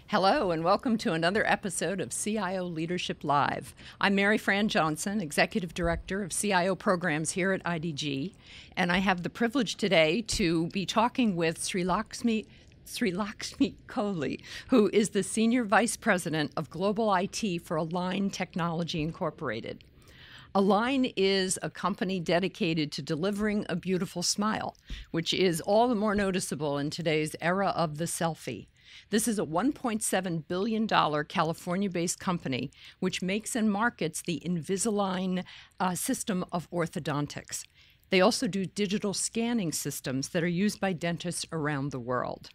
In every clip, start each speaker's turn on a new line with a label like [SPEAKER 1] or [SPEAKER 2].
[SPEAKER 1] Hello, and welcome to another episode of CIO Leadership Live. I'm Mary Fran Johnson, Executive Director of CIO Programs here at IDG, and I have the privilege today to be talking with Sri Lakshmi Kohli, who is the Senior Vice President of Global IT for Align Technology Incorporated. Align is a company dedicated to delivering a beautiful smile, which is all the more noticeable in today's era of the selfie. This is a $1.7 billion California-based company which makes and markets the Invisalign system of orthodontics. They also do digital scanning systems that are used by dentists around the world.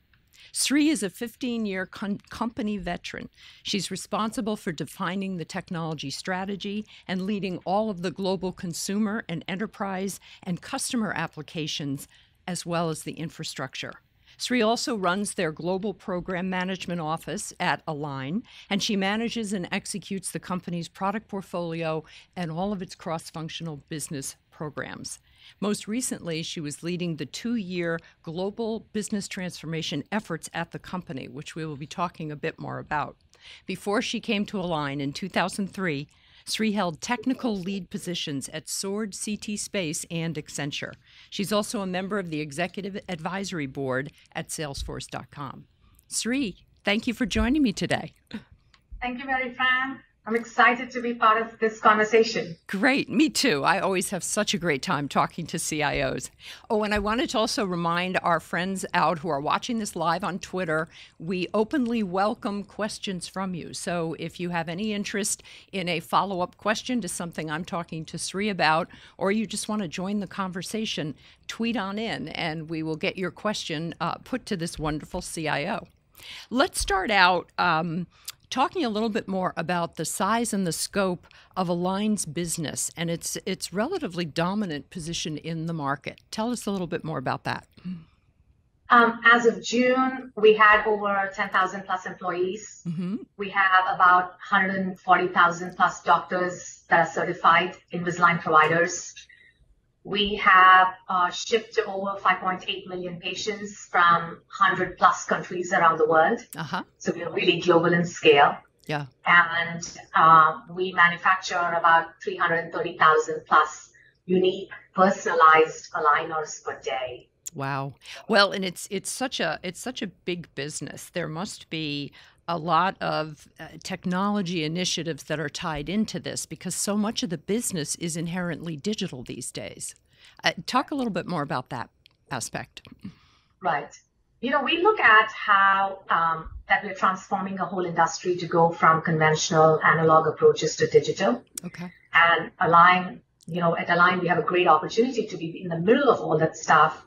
[SPEAKER 1] Sri is a 15-year company veteran. She's responsible for defining the technology strategy and leading all of the global consumer and enterprise and customer applications, as well as the infrastructure. Sri also runs their global program management office at Align, and she manages and executes the company's product portfolio and all of its cross-functional business programs. Most recently, she was leading the 2-year global business transformation efforts at the company, which we will be talking a bit more about. Before she came to Align in 2003, Sri held technical lead positions at Sword, CT Space, and Accenture. She's also a member of the Executive Advisory Board at Salesforce.com. Sri, thank you for joining me today.
[SPEAKER 2] Thank you, Mary Fran. I'm excited to be part of this conversation.
[SPEAKER 1] Great. Me too. I always have such a great time talking to CIOs. Oh, and I wanted to also remind our friends out who are watching this live on Twitter, we openly welcome questions from you. So if you have any interest in a follow-up question to something I'm talking to Sri about, or you just want to join the conversation, tweet on in and we will get your question put to this wonderful CIO. Let's start out talking a little bit more about the size and the scope of Align's business and its relatively dominant position in the market. Tell us a little bit more about that.
[SPEAKER 2] As of June, we had over 10,000 plus employees. Mm-hmm. We have about 140,000 plus doctors that are certified Invisalign providers. We have shipped to over 5.8 million patients from 100 plus countries around the world. Uh-huh. So we're really global in scale.
[SPEAKER 1] Yeah.
[SPEAKER 2] And we manufacture about 330,000 plus unique personalized aligners per day.
[SPEAKER 1] Wow. Well, and it's such a big business. There must be a lot of technology initiatives that are tied into this because so much of the business is inherently digital these days. Talk a little bit more about that aspect.
[SPEAKER 2] Right. We look at how that we're transforming a whole industry to go from conventional analog approaches to digital.
[SPEAKER 1] Okay.
[SPEAKER 2] And Align, at Align, we have a great opportunity to be in the middle of all that stuff,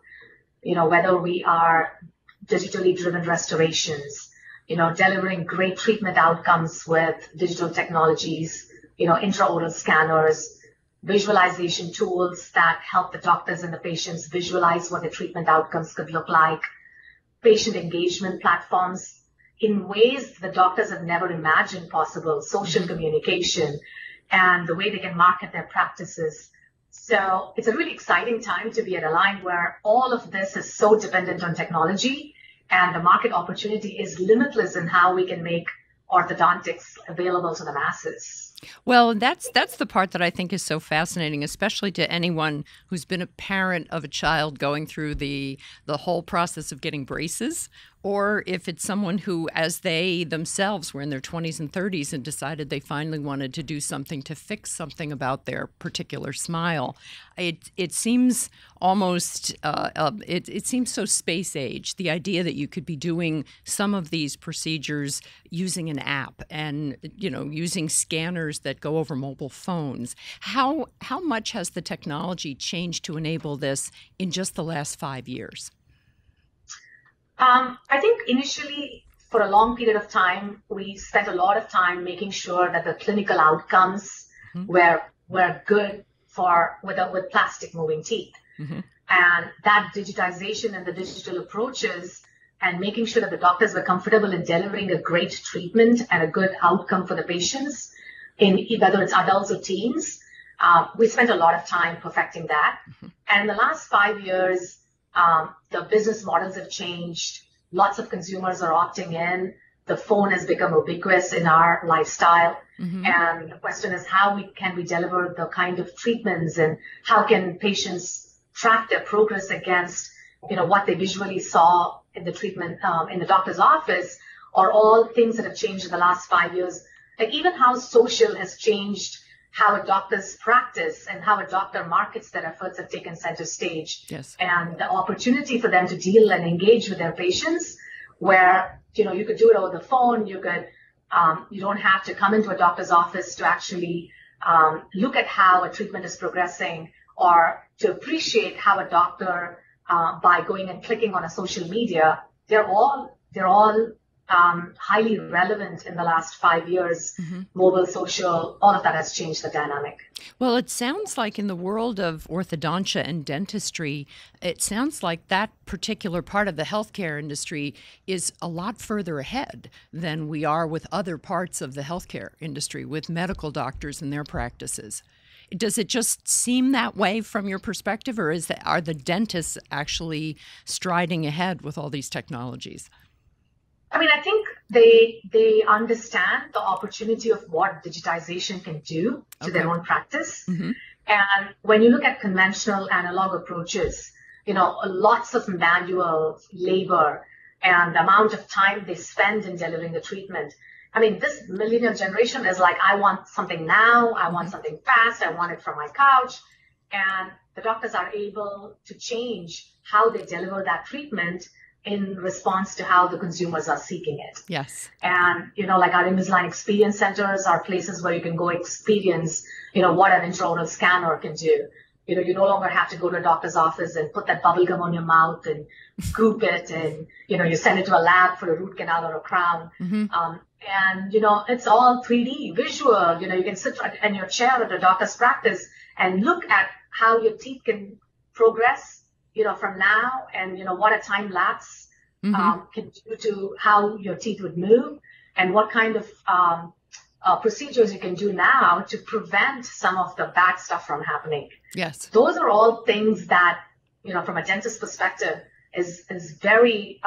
[SPEAKER 2] whether we are digitally driven restorations, delivering great treatment outcomes with digital technologies, intraoral scanners, visualization tools that help the doctors and the patients visualize what the treatment outcomes could look like, patient engagement platforms in ways the doctors have never imagined possible, social communication, and the way they can market their practices. So it's a really exciting time to be at Align where all of this is so dependent on technology. And the market opportunity is limitless in how we can make orthodontics available to the masses.
[SPEAKER 1] Well, that's the part that I think is so fascinating, especially to anyone who's been a parent of a child going through the whole process of getting braces, or if it's someone who, as they themselves were in their 20s and 30s and decided they finally wanted to do something to fix something about their particular smile. It seems almost, it seems so space age, the idea that you could be doing some of these procedures using an app and, using scanners that go over mobile phones. How much has the technology changed to enable this in just the last 5 years?
[SPEAKER 2] I think initially, for a long period of time, we spent a lot of time making sure that the clinical outcomes were good with plastic moving teeth. Mm-hmm. And that digitization and the digital approaches and making sure that the doctors were comfortable in delivering a great treatment and a good outcome for the patients, in whether it's adults or teens, we spent a lot of time perfecting that. Mm-hmm. And in the last 5 years, the business models have changed. Lots of consumers are opting in. the phone has become ubiquitous in our lifestyle.
[SPEAKER 1] Mm-hmm.
[SPEAKER 2] And the question is how can we deliver the kind of treatments, and how can patients track their progress against, what they visually saw in the treatment in the doctor's office, or all things that have changed in the last 5 years. Like even how social has changed how a doctor's practice and how a doctor markets their efforts have taken center stage.
[SPEAKER 1] Yes.
[SPEAKER 2] And the opportunity for them to deal and engage with their patients, where, you could do it over the phone, you don't have to come into a doctor's office to actually look at how a treatment is progressing, or to appreciate how a doctor, by going and clicking on a social media, they're all highly relevant in the last 5 years.
[SPEAKER 1] Mm-hmm.
[SPEAKER 2] Mobile, social, all of that has changed the dynamic.
[SPEAKER 1] Well, it sounds like in the world of orthodontia and dentistry, it sounds like that particular part of the healthcare industry is a lot further ahead than we are with other parts of the healthcare industry, with medical doctors and their practices. Does it just seem that way from your perspective, or are the dentists actually striding ahead with all these technologies?
[SPEAKER 2] I mean, I think they understand the opportunity of what digitization can do to their own practice.
[SPEAKER 1] Mm-hmm.
[SPEAKER 2] And when you look at conventional analog approaches, lots of manual labor and the amount of time they spend in delivering the treatment. I mean, this millennial generation is like, I want something now, I want something fast, I want it from my couch. And the doctors are able to change how they deliver that treatment in response to how the consumers are seeking it.
[SPEAKER 1] Yes.
[SPEAKER 2] And, like our Invisalign experience centers are places where you can go experience, what an intraoral scanner can do. You no longer have to go to a doctor's office and put that bubble gum on your mouth and goop it, and, you send it to a lab for a root canal or a crown.
[SPEAKER 1] Mm-hmm.
[SPEAKER 2] And, it's all 3D visual. You can sit in your chair at a doctor's practice and look at how your teeth can progress, from now, and, what a time lapse can do to how your teeth would move, and what kind of procedures you can do now to prevent some of the bad stuff from happening.
[SPEAKER 1] Yes.
[SPEAKER 2] Those are all things that, from a dentist perspective is very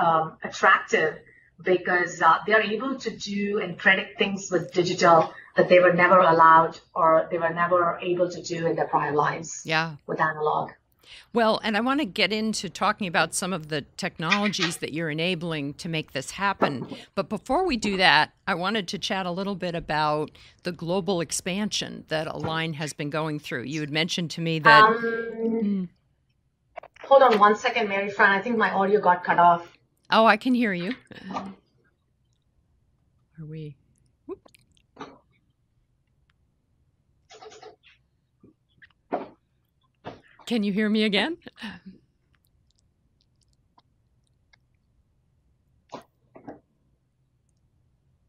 [SPEAKER 2] attractive, because they're able to do and predict things with digital that they were never allowed, or they were never able to do in their prior lives.
[SPEAKER 1] Yeah.
[SPEAKER 2] With analog.
[SPEAKER 1] Well, and I want to get into talking about some of the technologies that you're enabling to make this happen. But before we do that, I wanted to chat a little bit about the global expansion that Align has been going through. You had mentioned to me that...
[SPEAKER 2] Hold on one second, Mary Fran. I think my audio got cut off.
[SPEAKER 1] Oh, I can hear you. Are we... Can you hear me again?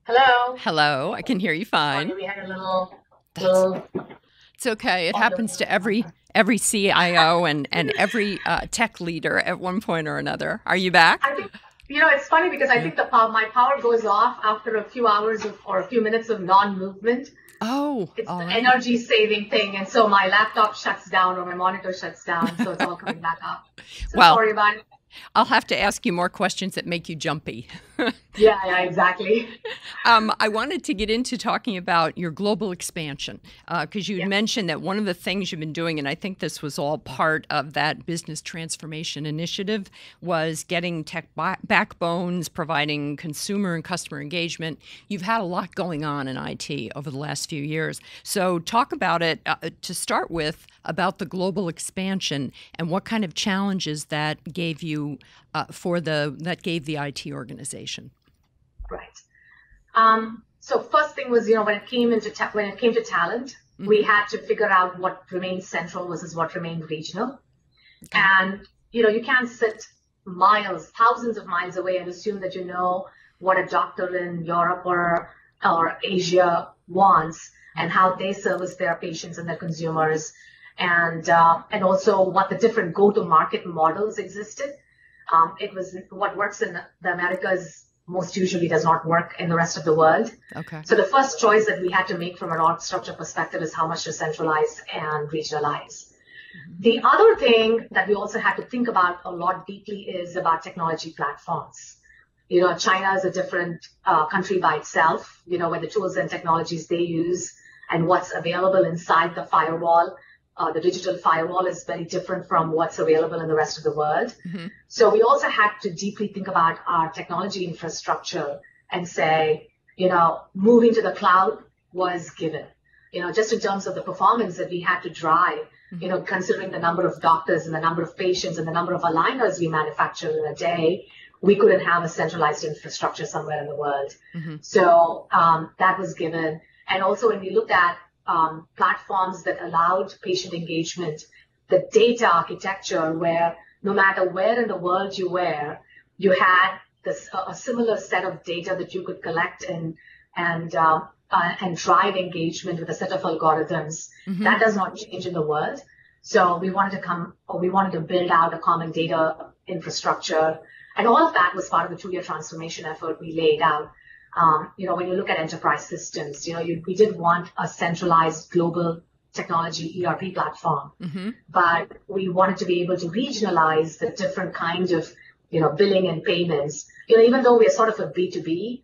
[SPEAKER 2] Hello.
[SPEAKER 1] Hello, I can hear you fine.
[SPEAKER 2] We had a little...
[SPEAKER 1] It's okay. It happens to every CIO and every tech leader at one point or another. Are you back?
[SPEAKER 2] I think, it's funny because I think my power goes off after a few hours or a few minutes of non-movement.
[SPEAKER 1] Oh,
[SPEAKER 2] it's the energy saving thing, and so my laptop shuts down or my monitor shuts down, so it's all coming back up. So sorry about it.
[SPEAKER 1] I'll have to ask you more questions that make you jumpy.
[SPEAKER 2] Yeah, exactly.
[SPEAKER 1] I wanted to get into talking about your global expansion, because you had mentioned that one of the things you've been doing, and I think this was all part of that business transformation initiative, was getting tech backbones, providing consumer and customer engagement. You've had a lot going on in IT over the last few years. So talk about it, to start with, about the global expansion and what kind of challenges that gave you that gave the IT organization.
[SPEAKER 2] Right. So first thing was, when it came to talent, we had to figure out what remained central versus what remained regional. Okay. And you can't sit thousands of miles away and assume that you know what a doctor in Europe or Asia wants and how they service their patients and their consumers, and also what the different go-to-market models existed. It was what works in the Americas most usually does not work in the rest of the world.
[SPEAKER 1] Okay.
[SPEAKER 2] So the first choice that we had to make from an org structure perspective is how much to centralize and regionalize. Mm-hmm. The other thing that we also had to think about a lot deeply is about technology platforms. China is a different country by itself, where the tools and technologies they use and what's available inside the firewall. The digital firewall is very different from what's available in the rest of the world. Mm-hmm. So we also had to deeply think about our technology infrastructure and say, moving to the cloud was given. Just in terms of the performance that we had to drive, mm-hmm. Considering the number of doctors and the number of patients and the number of aligners we manufacture in a day, we couldn't have a centralized infrastructure somewhere in the world. Mm-hmm. So that was given. And also when we looked at platforms that allowed patient engagement, the data architecture where no matter where in the world you were, you had a similar set of data that you could collect and drive engagement with a set of algorithms. Mm-hmm. That does not change in the world. So we wanted to build out a common data infrastructure. And all of that was part of the 2-year transformation effort we laid out. When you look at enterprise systems, we did want a centralized global technology ERP platform, mm-hmm. but we wanted to be able to regionalize the different kinds of, billing and payments. Even though we are sort of a B2B,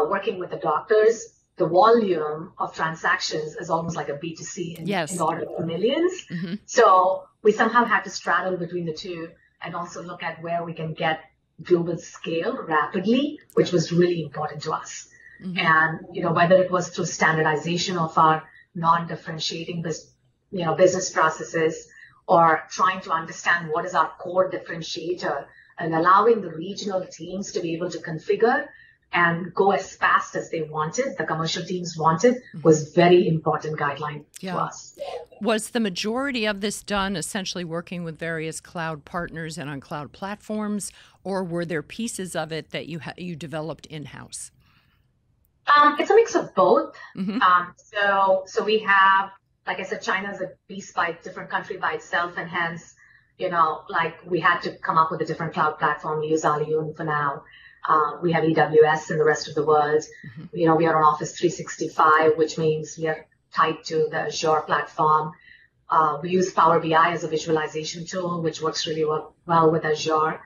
[SPEAKER 2] working with the doctors, the volume of transactions is almost like a B2C in order of millions. Mm-hmm. So we somehow had to straddle between the two and also look at where we can get global scale rapidly, which was really important to us. Mm-hmm. And, whether it was through standardization of our non-differentiating business processes or trying to understand what is our core differentiator and allowing the regional teams to be able to configure and go as fast as they wanted, the commercial teams wanted, was very important guideline to us.
[SPEAKER 1] Was the majority of this done essentially working with various cloud partners and on cloud platforms, or were there pieces of it that you developed in-house?
[SPEAKER 2] It's a mix of both. Mm-hmm. So we have, like I said, China is a beast by different country by itself, and hence, we had to come up with a different cloud platform. We use Aliyun for now. We have AWS in the rest of the world. Mm-hmm. We are on Office 365, which means we are tied to the Azure platform. We use Power BI as a visualization tool, which works really well with Azure.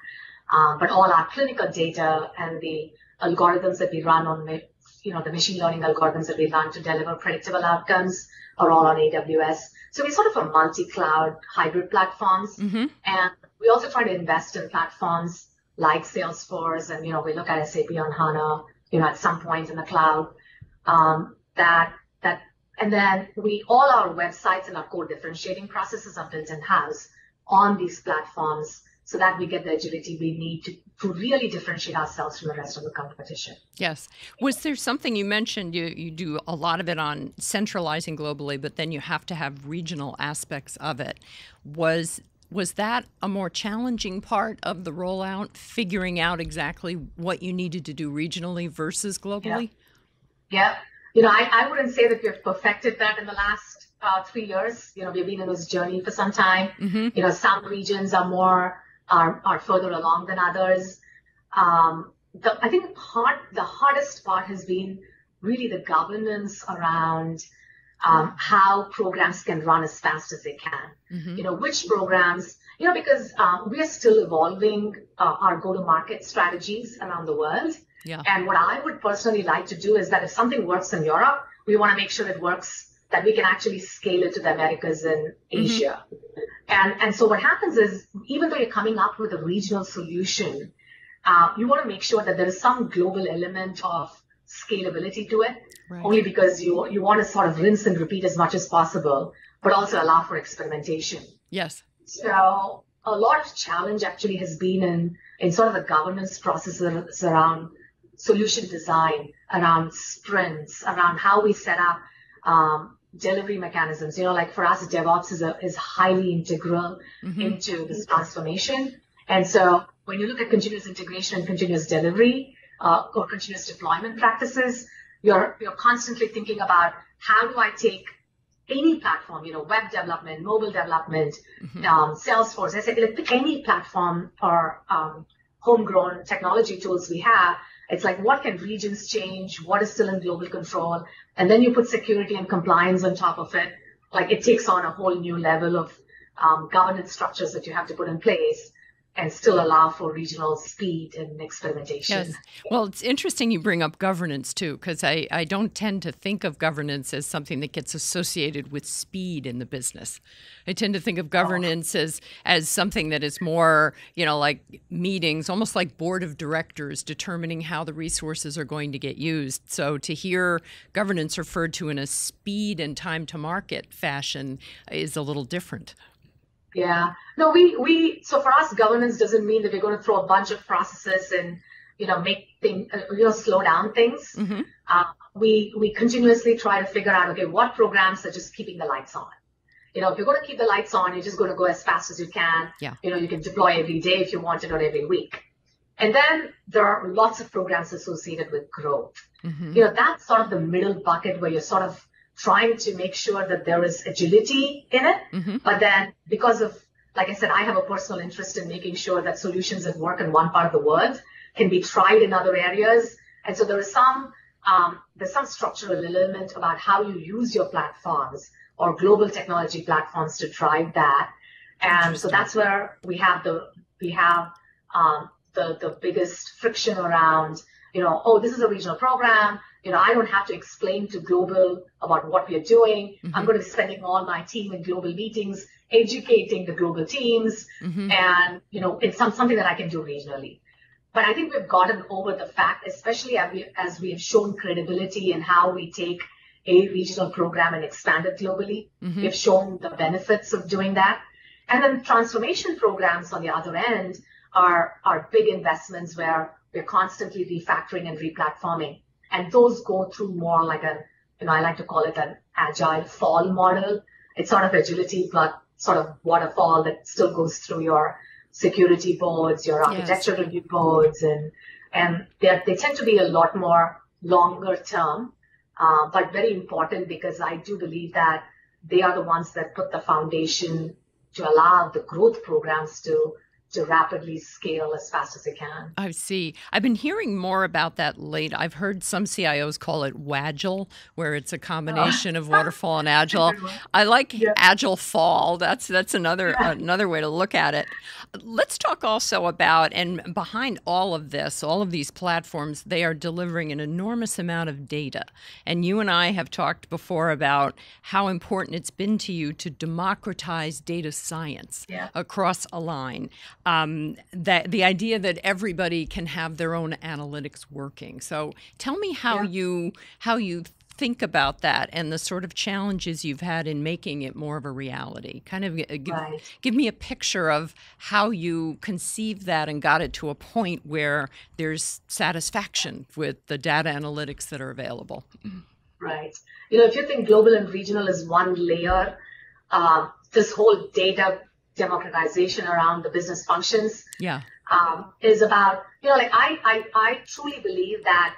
[SPEAKER 2] But all our clinical data and the algorithms that we run on the machine learning algorithms that we run to deliver predictable outcomes are all on AWS. So we're sort of a multi-cloud hybrid platforms. Mm-hmm. And we also try to invest in platforms like Salesforce, and, we look at SAP on HANA, at some point in the cloud, and then all our websites and our core differentiating processes are built in-house on these platforms so that we get the agility we need to really differentiate ourselves from the rest of the competition.
[SPEAKER 1] Yes. Was there something you mentioned, you do a lot of it on centralizing globally, but then you have to have regional aspects of it. Was that a more challenging part of the rollout, figuring out exactly what you needed to do regionally versus globally?
[SPEAKER 2] Yeah. I wouldn't say that we have perfected that in the last 3 years. We've been in this journey for some time. Mm-hmm. Some regions are further along than others. I think the hardest part has been really the governance around how programs can run as fast as they can. Mm-hmm. Which programs, because we are still evolving our go-to-market strategies around the world. Yeah. And what I would personally like to do is that if something works in Europe, we want to make sure it works, that we can actually scale it to the Americas and Asia. Mm-hmm. And so what happens is, even though you're coming up with a regional solution, you want to make sure that there is some global element of scalability to it, right. Only because you want to sort of rinse and repeat as much as possible, but also allow for experimentation.
[SPEAKER 1] Yes.
[SPEAKER 2] So a lot of challenge actually has been in sort of the governance processes around solution design, around sprints, around how we set up delivery mechanisms. Like for us, DevOps is highly integral mm-hmm. into this transformation. And so when you look at continuous integration and continuous delivery or continuous deployment practices, you're constantly thinking about how do I take any platform, web development, mobile development, mm-hmm. Salesforce, SAP, pick any platform or homegrown technology tools we have. It's like, what can regions change? What is still in global control? And then you put security and compliance on top of it. Like, it takes on a whole new level of governance structures that you have to put in place. and still allow for regional speed and experimentation.
[SPEAKER 1] Yes. Well, it's interesting you bring up governance too, because I don't tend to think of governance as something that gets associated with speed in the business. I tend to think of governance as something that is more, like meetings, almost like board of directors determining how the resources are going to get used. So to hear governance referred to in a speed and time to market fashion is a little different.
[SPEAKER 2] Yeah. No, so for us, governance doesn't mean that we're going to throw a bunch of processes and, make things, slow down things.
[SPEAKER 1] Mm-hmm.
[SPEAKER 2] We continuously try to figure out, okay, what programs are just keeping the lights on? If you're going to keep the lights on, you're just going to go as fast as you can.
[SPEAKER 1] Yeah.
[SPEAKER 2] You can deploy every day if you want it, or every week. And then there are lots of programs associated with growth.
[SPEAKER 1] Mm-hmm.
[SPEAKER 2] That's sort of the middle bucket where you're sort of trying to make sure that there is agility in it.
[SPEAKER 1] Mm-hmm.
[SPEAKER 2] But then because of, like I said, I have a personal interest in making sure that solutions that work in one part of the world can be tried in other areas. And so there's some structural element about how you use your platforms or global technology platforms to drive that. And so that's where we have the biggest friction around, this is a regional program. I don't have to explain to global about what we are doing.
[SPEAKER 1] Mm-hmm.
[SPEAKER 2] I'm going to be spending all my team in global meetings, educating the global teams.
[SPEAKER 1] Mm-hmm.
[SPEAKER 2] And, it's something that I can do regionally. But I think we've gotten over the fact, especially as we have shown credibility in how we take a regional program and expand it globally.
[SPEAKER 1] Mm-hmm.
[SPEAKER 2] We've shown the benefits of doing that. And then transformation programs on the other end are big investments where we're constantly refactoring and replatforming. And those go through more like I like to call it an agile fall model. It's sort of agility, but sort of waterfall that still goes through your security boards, your architecture review boards, and they tend to be a lot more longer term, but very important because I do believe that they are the ones that put the foundation to allow the growth programs to rapidly scale as fast as they can.
[SPEAKER 1] I see. I've been hearing more about that late. I've heard some CIOs call it WAGILE, where it's a combination of waterfall and agile. I like agile fall. That's another way to look at it. Let's talk also about, and behind all of this, all of these platforms, they are delivering an enormous amount of data. And you and I have talked before about how important it's been to you to democratize data science across a line. That the idea that everybody can have their own analytics working. So tell me how you think about that and the sort of challenges you've had in making it more of a reality. Kind of give me a picture of how you conceived that and got it to a point where there's satisfaction with the data analytics that are available.
[SPEAKER 2] Right. If you think global and regional is one layer, this whole data democratization around the business functions is about, I truly believe that,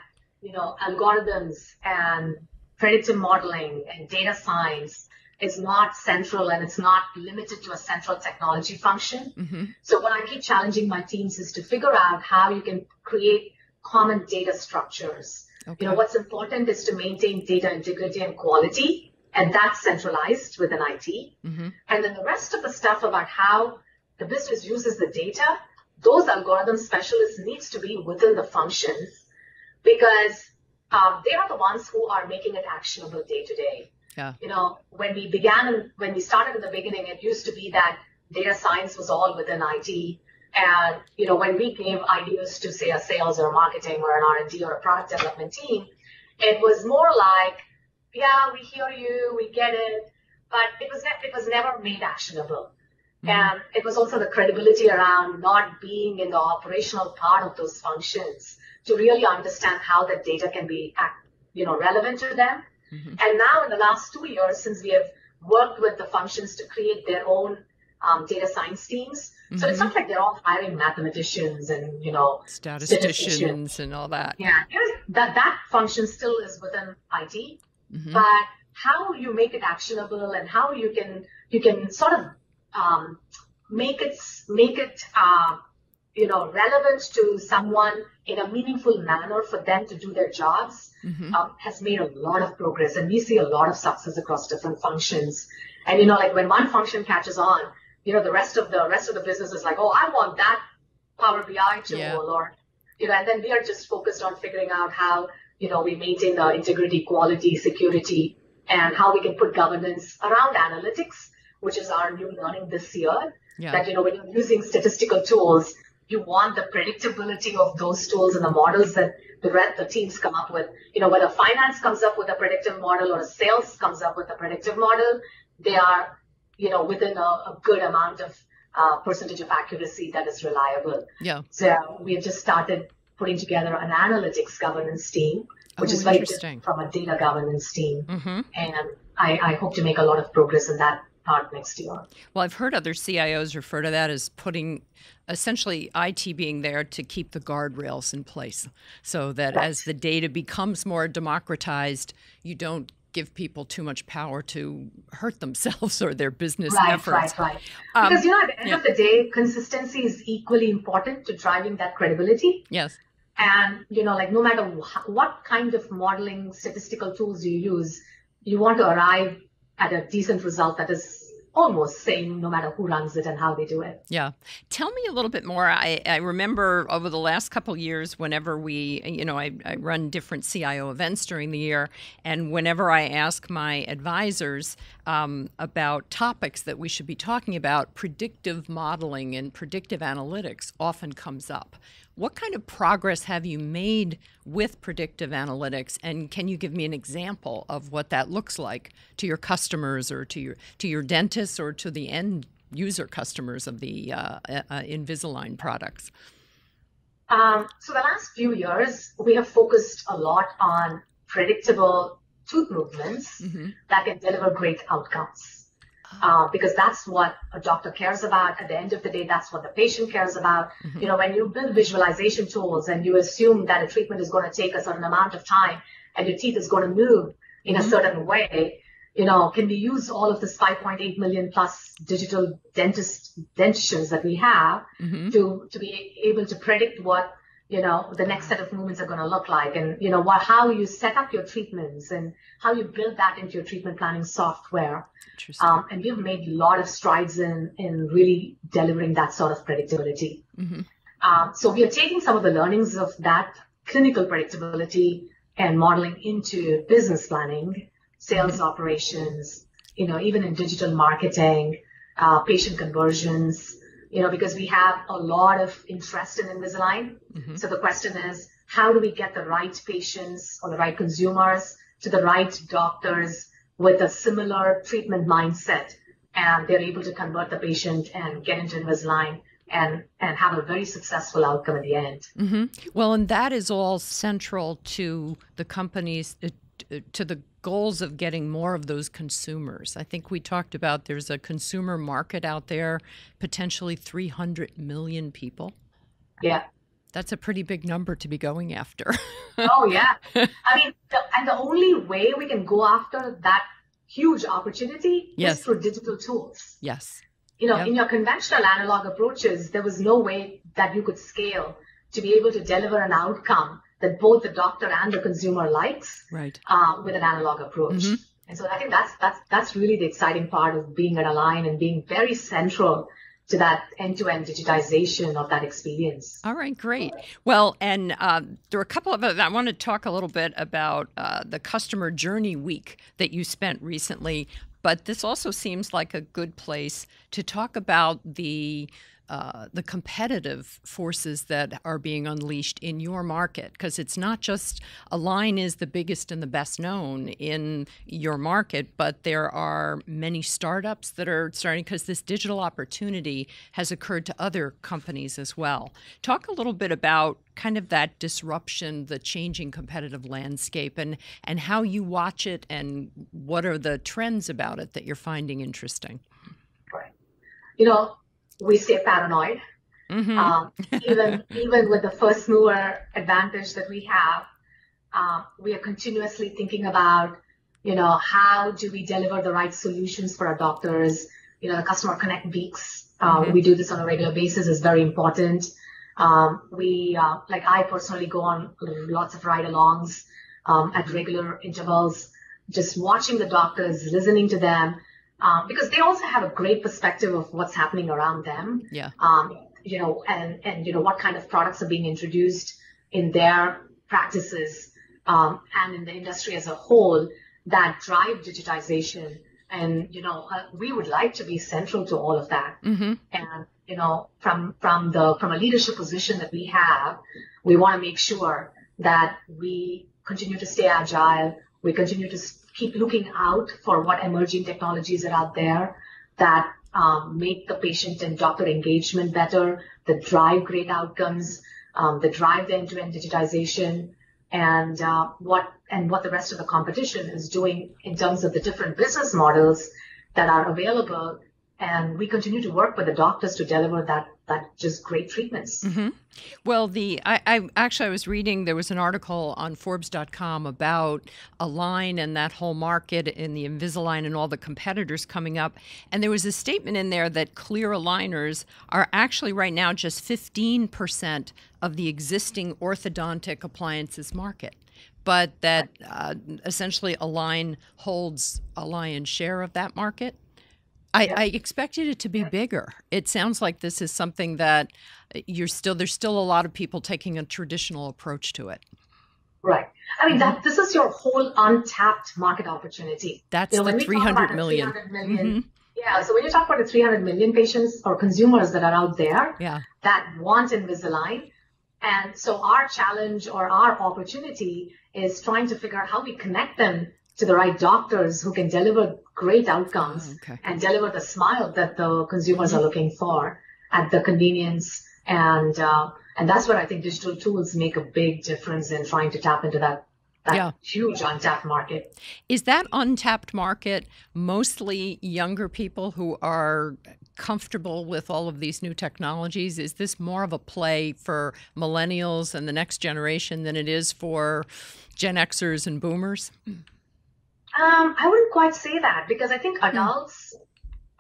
[SPEAKER 2] algorithms and predictive modeling and data science is not central and it's not limited to a central technology function.
[SPEAKER 1] Mm-hmm.
[SPEAKER 2] So what I keep challenging my teams is to figure out how you can create common data structures.
[SPEAKER 1] Okay.
[SPEAKER 2] What's important is to maintain data integrity and quality, and that's centralized within IT.
[SPEAKER 1] Mm-hmm.
[SPEAKER 2] And then the rest of the stuff about how the business uses the data, those algorithm specialists needs to be within the functions because they are the ones who are making it actionable day to day.
[SPEAKER 1] Yeah.
[SPEAKER 2] When we started in the beginning, it used to be that data science was all within IT. And, when we gave ideas to say a sales or marketing or an R&D or a product development team, it was more like, yeah, we hear you, we get it, but it was never made actionable. Mm-hmm. And it was also the credibility around not being in the operational part of those functions to really understand how the data can be, relevant to them. Mm-hmm. And now in the last 2 years, since we have worked with the functions to create their own data science teams, mm-hmm. so it's not like they're all hiring mathematicians and,
[SPEAKER 1] statisticians and all that.
[SPEAKER 2] Yeah, that function still is within IT.
[SPEAKER 1] Mm-hmm.
[SPEAKER 2] But how you make it actionable and how you can sort of make it relevant to someone in a meaningful manner for them to do their jobs mm-hmm. Has made a lot of progress, and we see a lot of success across different functions. And when one function catches on, the rest of the business is like, oh, I want that Power BI tool,
[SPEAKER 1] Yeah.
[SPEAKER 2] or, and then we are just focused on figuring out how, we maintain the integrity, quality, security, and how we can put governance around analytics, which is our new learning this year.
[SPEAKER 1] Yeah.
[SPEAKER 2] That, when you're using statistical tools, you want the predictability of those tools and the models that the teams come up with. Whether finance comes up with a predictive model or sales comes up with a predictive model, they are, within a good amount of percentage of accuracy that is reliable.
[SPEAKER 1] Yeah.
[SPEAKER 2] So we have just started putting together an analytics governance team, which is very different from a data governance team.
[SPEAKER 1] Mm-hmm.
[SPEAKER 2] And I hope to make a lot of progress in that part next year.
[SPEAKER 1] Well, I've heard other CIOs refer to that as putting essentially IT being there to keep the guardrails in place so that as the data becomes more democratized, you don't give people too much power to hurt themselves or their business efforts.
[SPEAKER 2] Right. Because, at the end of the day, consistency is equally important to driving that credibility.
[SPEAKER 1] Yes.
[SPEAKER 2] And, no matter what kind of modeling statistical tools you use, you want to arrive at a decent result that is almost same no matter who runs it and how they do it.
[SPEAKER 1] Yeah. Tell me a little bit more. I remember over the last couple of years, whenever I run different CIO events during the year, and whenever I ask my advisors about topics that we should be talking about, predictive modeling and predictive analytics often comes up. What kind of progress have you made with predictive analytics, and can you give me an example of what that looks like to your customers or to your dentists or to the end user customers of the Invisalign products?
[SPEAKER 2] So the last few years, we have focused a lot on predictable tooth movements that can deliver great outcomes. Because that's what a doctor cares about. At the end of the day, that's what the patient cares about. When you build visualization tools and you assume that a treatment is going to take a certain amount of time and your teeth is going to move in a certain way, can we use all of this 5.8 million plus digital dentistries that we have to be able to predict what the next set of movements are going to look like, and how you set up your treatments and how you build that into your treatment planning software. And we've made a lot of strides in really delivering that sort of predictability. So we are taking some of the learnings of that clinical predictability and modeling into business planning, sales operations, even in digital marketing, patient conversions. Because we have a lot of interest in Invisalign. So the question is, how do we get the right patients or the right consumers to the right doctors with a similar treatment mindset, and they're able to convert the patient and get into Invisalign and have a very successful outcome at the end.
[SPEAKER 1] Well, and that is all central to the company's to the goals of getting more of those consumers. I think we talked about there's a consumer market out there, potentially 300 million people.
[SPEAKER 2] Yeah.
[SPEAKER 1] That's a pretty big number to be going after.
[SPEAKER 2] Oh, yeah. I mean, the only way we can go after that huge opportunity is through digital tools.
[SPEAKER 1] Yes.
[SPEAKER 2] In your conventional analog approaches, there was no way that you could scale to be able to deliver an outcome that both the doctor and the consumer likes with an analog approach. And so I think that's really the exciting part of being at Align and being very central to that end-to-end digitization of that experience.
[SPEAKER 1] All right, great. Well, and there are a couple of I want to talk a little bit about the customer journey week that you spent recently, but this also seems like a good place to talk about the competitive forces that are being unleashed in your market, because it's not just Align is the biggest and the best known in your market, but there are many startups that are starting, because this digital opportunity has occurred to other companies as well. Talk a little bit about kind of that disruption, the changing competitive landscape, and how you watch it, and what are the trends about it that you're finding interesting?
[SPEAKER 2] Right. We stay paranoid. Even with the first mover advantage that we have, we are continuously thinking about, how do we deliver the right solutions for our doctors? The customer connect weeks. We do this on a regular basis is very important. I personally go on lots of ride-alongs at regular intervals, just watching the doctors, listening to them. Because they also have a great perspective of what's happening around them.
[SPEAKER 1] Yeah.
[SPEAKER 2] what kind of products are being introduced in their practices, and in the industry as a whole that drive digitization. And, we would like to be central to all of that.
[SPEAKER 1] Mm-hmm.
[SPEAKER 2] And, from a leadership position that we have, we want to make sure that we continue to stay agile. We continue to keep looking out for what emerging technologies are out there that make the patient and doctor engagement better, that drive great outcomes, that drive the end-to-end digitization, and what the rest of the competition is doing in terms of the different business models that are available. And we continue to work with the doctors to deliver that just great treatments.
[SPEAKER 1] Mm-hmm. Well, I was reading, there was an article on Forbes.com about Align and that whole market and the Invisalign and all the competitors coming up. And there was a statement in there that clear aligners are actually right now just 15% of the existing orthodontic appliances market, but that essentially Align holds a lion's share of that market. I expected it to be bigger. It sounds like this is something that there's still a lot of people taking a traditional approach to it.
[SPEAKER 2] Right. I mean, this is your whole untapped market opportunity.
[SPEAKER 1] That's the 300 million.
[SPEAKER 2] 300 million.
[SPEAKER 1] Mm-hmm.
[SPEAKER 2] Yeah. So when you talk about the 300 million patients or consumers that are out there that want Invisalign, and so our challenge or our opportunity is trying to figure out how we connect them to the right doctors who can deliver great outcomes and deliver the smile that the consumers are looking for at the convenience. And that's where I think digital tools make a big difference in trying to tap into that huge untapped market.
[SPEAKER 1] Is that untapped market mostly younger people who are comfortable with all of these new technologies? Is this more of a play for millennials and the next generation than it is for Gen Xers and boomers?
[SPEAKER 2] I wouldn't quite say that, because I think adults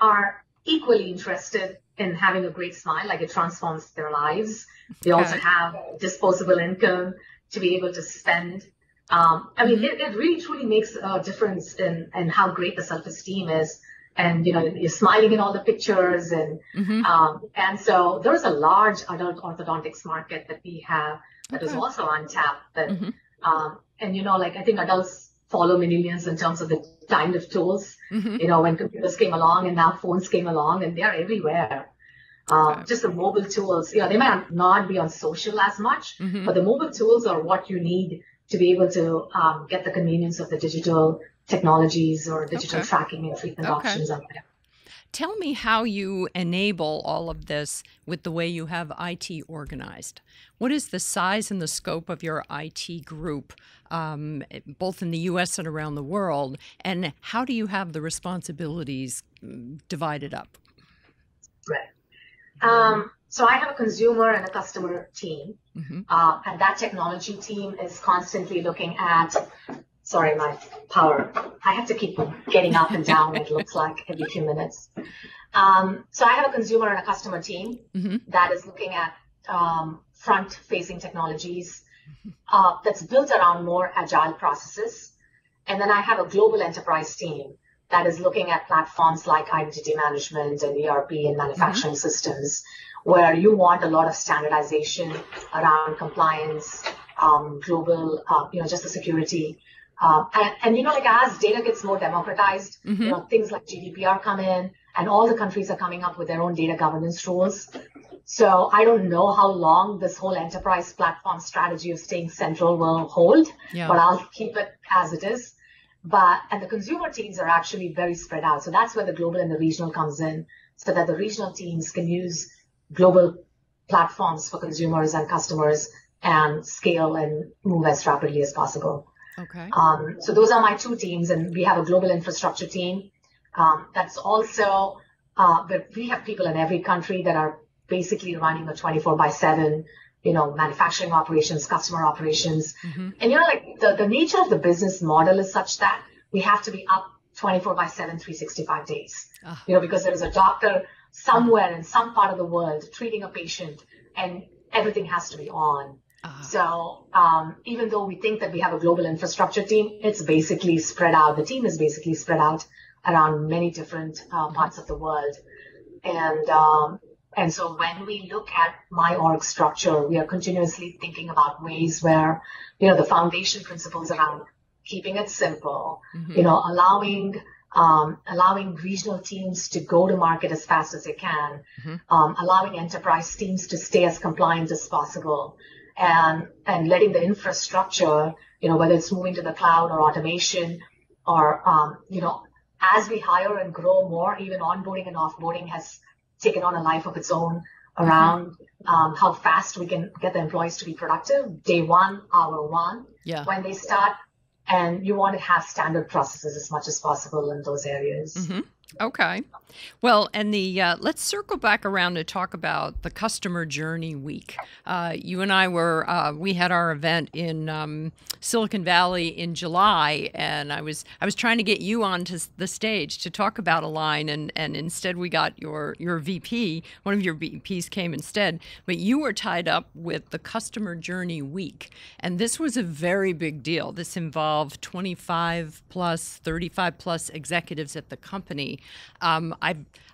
[SPEAKER 2] are equally interested in having a great smile, like it transforms their lives. They also have disposable income to be able to spend. I mean, it really truly makes a difference in how great the self-esteem is. And, you're smiling in all the pictures. And so there's a large adult orthodontics market that we have that is also untapped. But, I think adults follow millennials in terms of the kind of tools, when computers came along and now phones came along, and they're everywhere. Just the mobile tools, they might not be on social as much, but the mobile tools are what you need to be able to get the convenience of the digital technologies or digital tracking and treatment options out there.
[SPEAKER 1] Tell me how you enable all of this with the way you have IT organized. What is the size and the scope of your IT group, both in the U.S. and around the world, and how do you have the responsibilities divided up?
[SPEAKER 2] Right. So I have a consumer and a customer team, and that technology team is constantly looking at Sorry, my power. I have to keep getting up and down, it looks like, every few minutes. So I have a consumer and a customer team that is looking at front-facing technologies that's built around more agile processes. And then I have a global enterprise team that is looking at platforms like identity management and ERP and manufacturing systems, where you want a lot of standardization around compliance, global, just the security. And as data gets more democratized, things like GDPR come in, and all the countries are coming up with their own data governance rules. So I don't know how long this whole enterprise platform strategy of staying central will hold, but I'll keep it as it is. And the consumer teams are actually very spread out. So that's where the global and the regional comes in, so that the regional teams can use global platforms for consumers and customers and scale and move as rapidly as possible.
[SPEAKER 1] Okay.
[SPEAKER 2] So those are my two teams, and we have a global infrastructure team. That's also, but we have people in every country that are basically running a 24/7, manufacturing operations, customer operations. And, the nature of the business model is such that we have to be up 24/7, 365 days, because there is a doctor somewhere in some part of the world treating a patient, and everything has to be on. So even though we think that we have a global infrastructure team, it's basically spread out. The team is basically spread out around many different parts of the world. And And so when we look at my org structure, we are continuously thinking about ways where, the foundation principles around keeping it simple, allowing regional teams to go to market as fast as they can, allowing enterprise teams to stay as compliant as possible, and letting the infrastructure, whether it's moving to the cloud or automation or, as we hire and grow more, even onboarding and offboarding has taken on a life of its own around how fast we can get the employees to be productive day one, hour one, when they start. And you want to have standard processes as much as possible in those areas.
[SPEAKER 1] Okay. Well, and let's circle back around to talk about the Customer Journey Week. You and I we had our event in Silicon Valley in July, and I was trying to get you onto the stage to talk about Align, and instead we got your VP. One of your VPs came instead, but you were tied up with the Customer Journey Week, and this was a very big deal. This involved 25 plus, 35 plus executives at the company.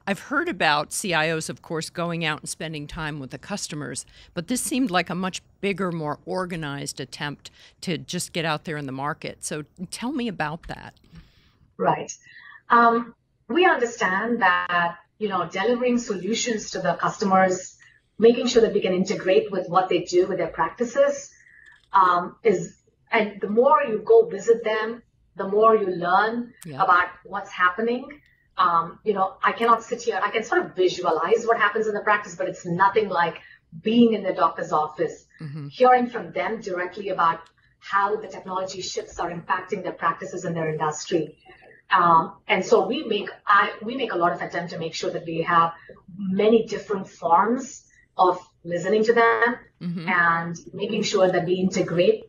[SPEAKER 1] I've heard about CIOs, of course, going out and spending time with the customers, but this seemed like a much bigger, more organized attempt to just get out there in the market. So tell me about that.
[SPEAKER 2] Right. We understand that, delivering solutions to the customers, making sure that we can integrate with what they do with their practices and the more you go visit them, the more you learn about what's happening. I cannot sit here. I can sort of visualize what happens in the practice, but it's nothing like being in the doctor's office, hearing from them directly about how the technology shifts are impacting their practices and their industry. And so we make a lot of attempt to make sure that we have many different forms of listening to them and making sure that we integrate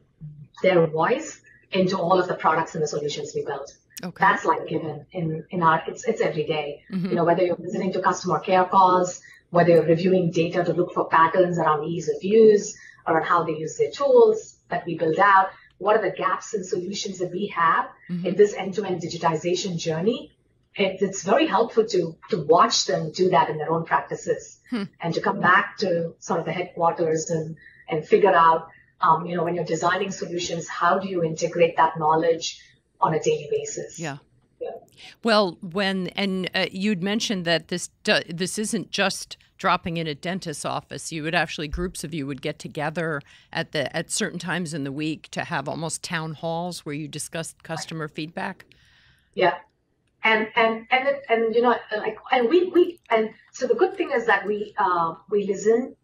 [SPEAKER 2] their voice into all of the products and the solutions we build. Okay. That's like given in our, it's every day. Whether you're listening to customer care calls, whether you're reviewing data to look for patterns around ease of use, around how they use their tools that we build out, what are the gaps in solutions that we have in this end-to-end digitization journey. It's very helpful to watch them do that in their own practices and to come back to sort of the headquarters and figure out, when you're designing solutions, how do you integrate that knowledge on a daily basis?
[SPEAKER 1] Yeah. Well, you'd mentioned that this isn't just dropping in a dentist's office. You would actually, groups of you would get together at certain times in the week to have almost town halls where you discussed customer feedback.
[SPEAKER 2] Yeah. And so the good thing is that we listen,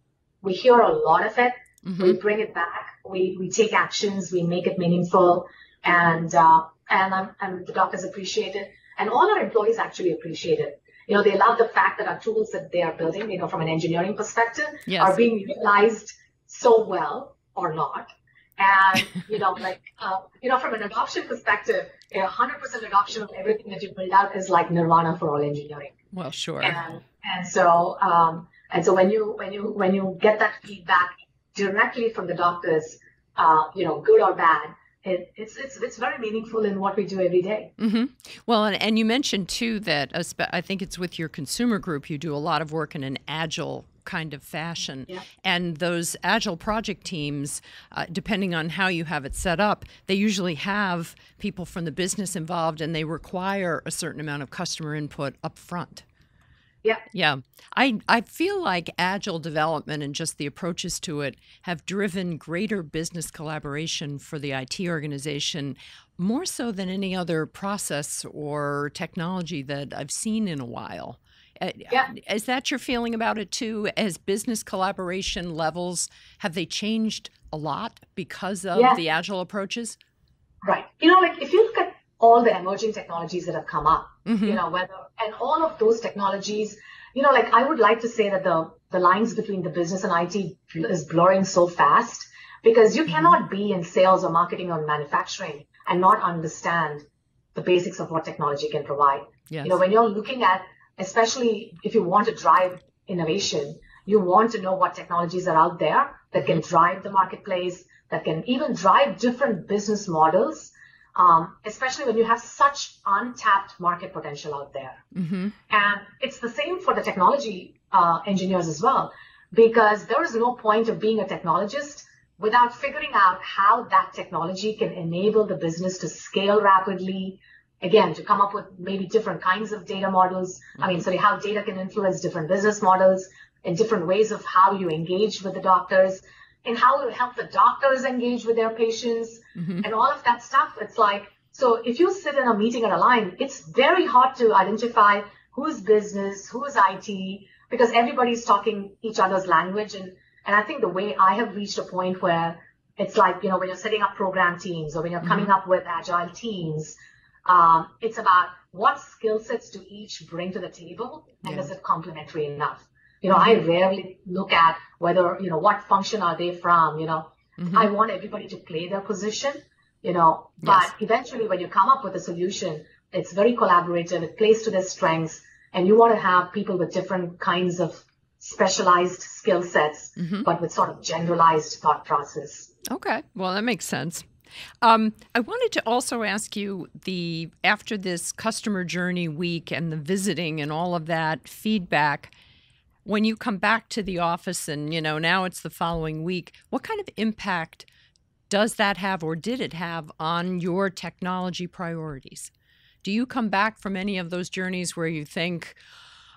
[SPEAKER 2] we hear a lot of it, we bring it back, we take actions, we make it meaningful, and the doctors appreciate it, and all our employees actually appreciate it. They love the fact that our tools that they are building, from an engineering perspective, are being utilized so well or not. And, from an adoption perspective, 100% adoption of everything that you build out is like nirvana for all engineering.
[SPEAKER 1] Well, sure.
[SPEAKER 2] And so when you get that feedback directly from the doctors, good or bad, it's very meaningful in what we do every day.
[SPEAKER 1] Well, and you mentioned too that I think it's with your consumer group, you do a lot of work in an agile kind of fashion. Yeah. And those agile project teams, depending on how you have it set up, they usually have people from the business involved, and they require a certain amount of customer input up front.
[SPEAKER 2] Yeah.
[SPEAKER 1] Yeah. I feel like agile development and just the approaches to it have driven greater business collaboration for the IT organization, more so than any other process or technology that I've seen in a while.
[SPEAKER 2] Yeah.
[SPEAKER 1] Is that your feeling about it too? As business collaboration levels, have they changed a lot because of the agile approaches?
[SPEAKER 2] Right. If you look at all the emerging technologies that have come up, and all of those technologies, I would like to say that the lines between the business and IT is blurring so fast, because you cannot be in sales or marketing or manufacturing and not understand the basics of what technology can provide.
[SPEAKER 1] Yes.
[SPEAKER 2] When you're looking at, especially if you want to drive innovation, you want to know what technologies are out there that can drive the marketplace, that can even drive different business models, especially when you have such untapped market potential out there. And it's the same for the technology engineers as well, because there is no point of being a technologist without figuring out how that technology can enable the business to scale rapidly, again, to come up with maybe different kinds of data models. How data can influence different business models and different ways of how you engage with the doctors and how you help the doctors engage with their patients and all of that stuff. It's like, so if you sit in a meeting at Align, it's very hard to identify who's business, who's IT, because everybody's talking each other's language. And I think the way I have reached a point where it's like, when you're setting up program teams or when you're coming up with agile teams, it's about what skill sets do each bring to the table and is it complementary enough? I rarely look at whether, what function are they from, I want everybody to play their position, but eventually when you come up with a solution, it's very collaborative, it plays to their strengths, and you want to have people with different kinds of specialized skill sets, but with sort of generalized thought process.
[SPEAKER 1] Okay, well, that makes sense. I wanted to also ask you, after this customer journey week and the visiting and all of that feedback, when you come back to the office and, now it's the following week, what kind of impact does that have or did it have on your technology priorities? Do you come back from any of those journeys where you think,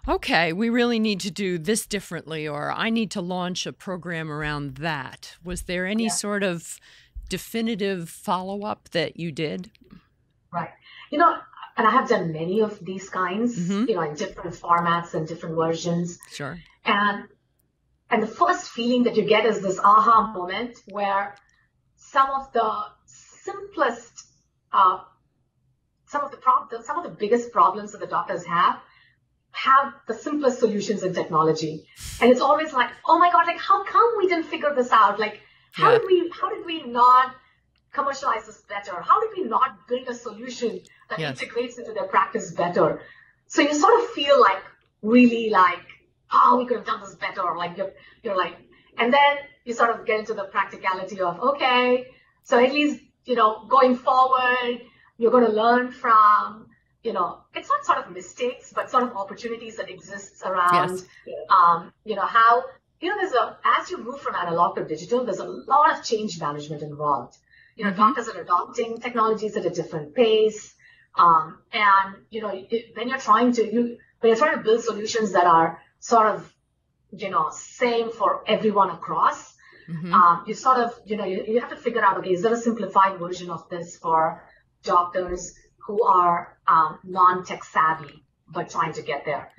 [SPEAKER 1] okay, we really need to do this differently, or I need to launch a program around that? Was there any sort of definitive follow-up that you did?
[SPEAKER 2] Right. And I have done many of these kinds, in different formats and different versions.
[SPEAKER 1] Sure.
[SPEAKER 2] And the first feeling that you get is this aha moment where some of the simplest, some of the biggest problems that the doctors have the simplest solutions in technology. And it's always like, oh my God, like how come we didn't figure this out? Like how did we not commercialize this better? How did we not build a solution that integrates into their practice better? So you sort of feel like really like, oh, we could have done this better. Like you're like, and then you sort of get into the practicality of, okay, so at least, going forward, you're going to learn from, it's not sort of mistakes, but sort of opportunities that exists around, how, as you move from analog to digital, there's a lot of change management involved. Doctors are adopting technologies at a different pace. And, when you're trying to build solutions that are sort of, same for everyone across, you sort of, you have to figure out, okay, is there a simplified version of this for doctors who are non-tech savvy, but trying to get there?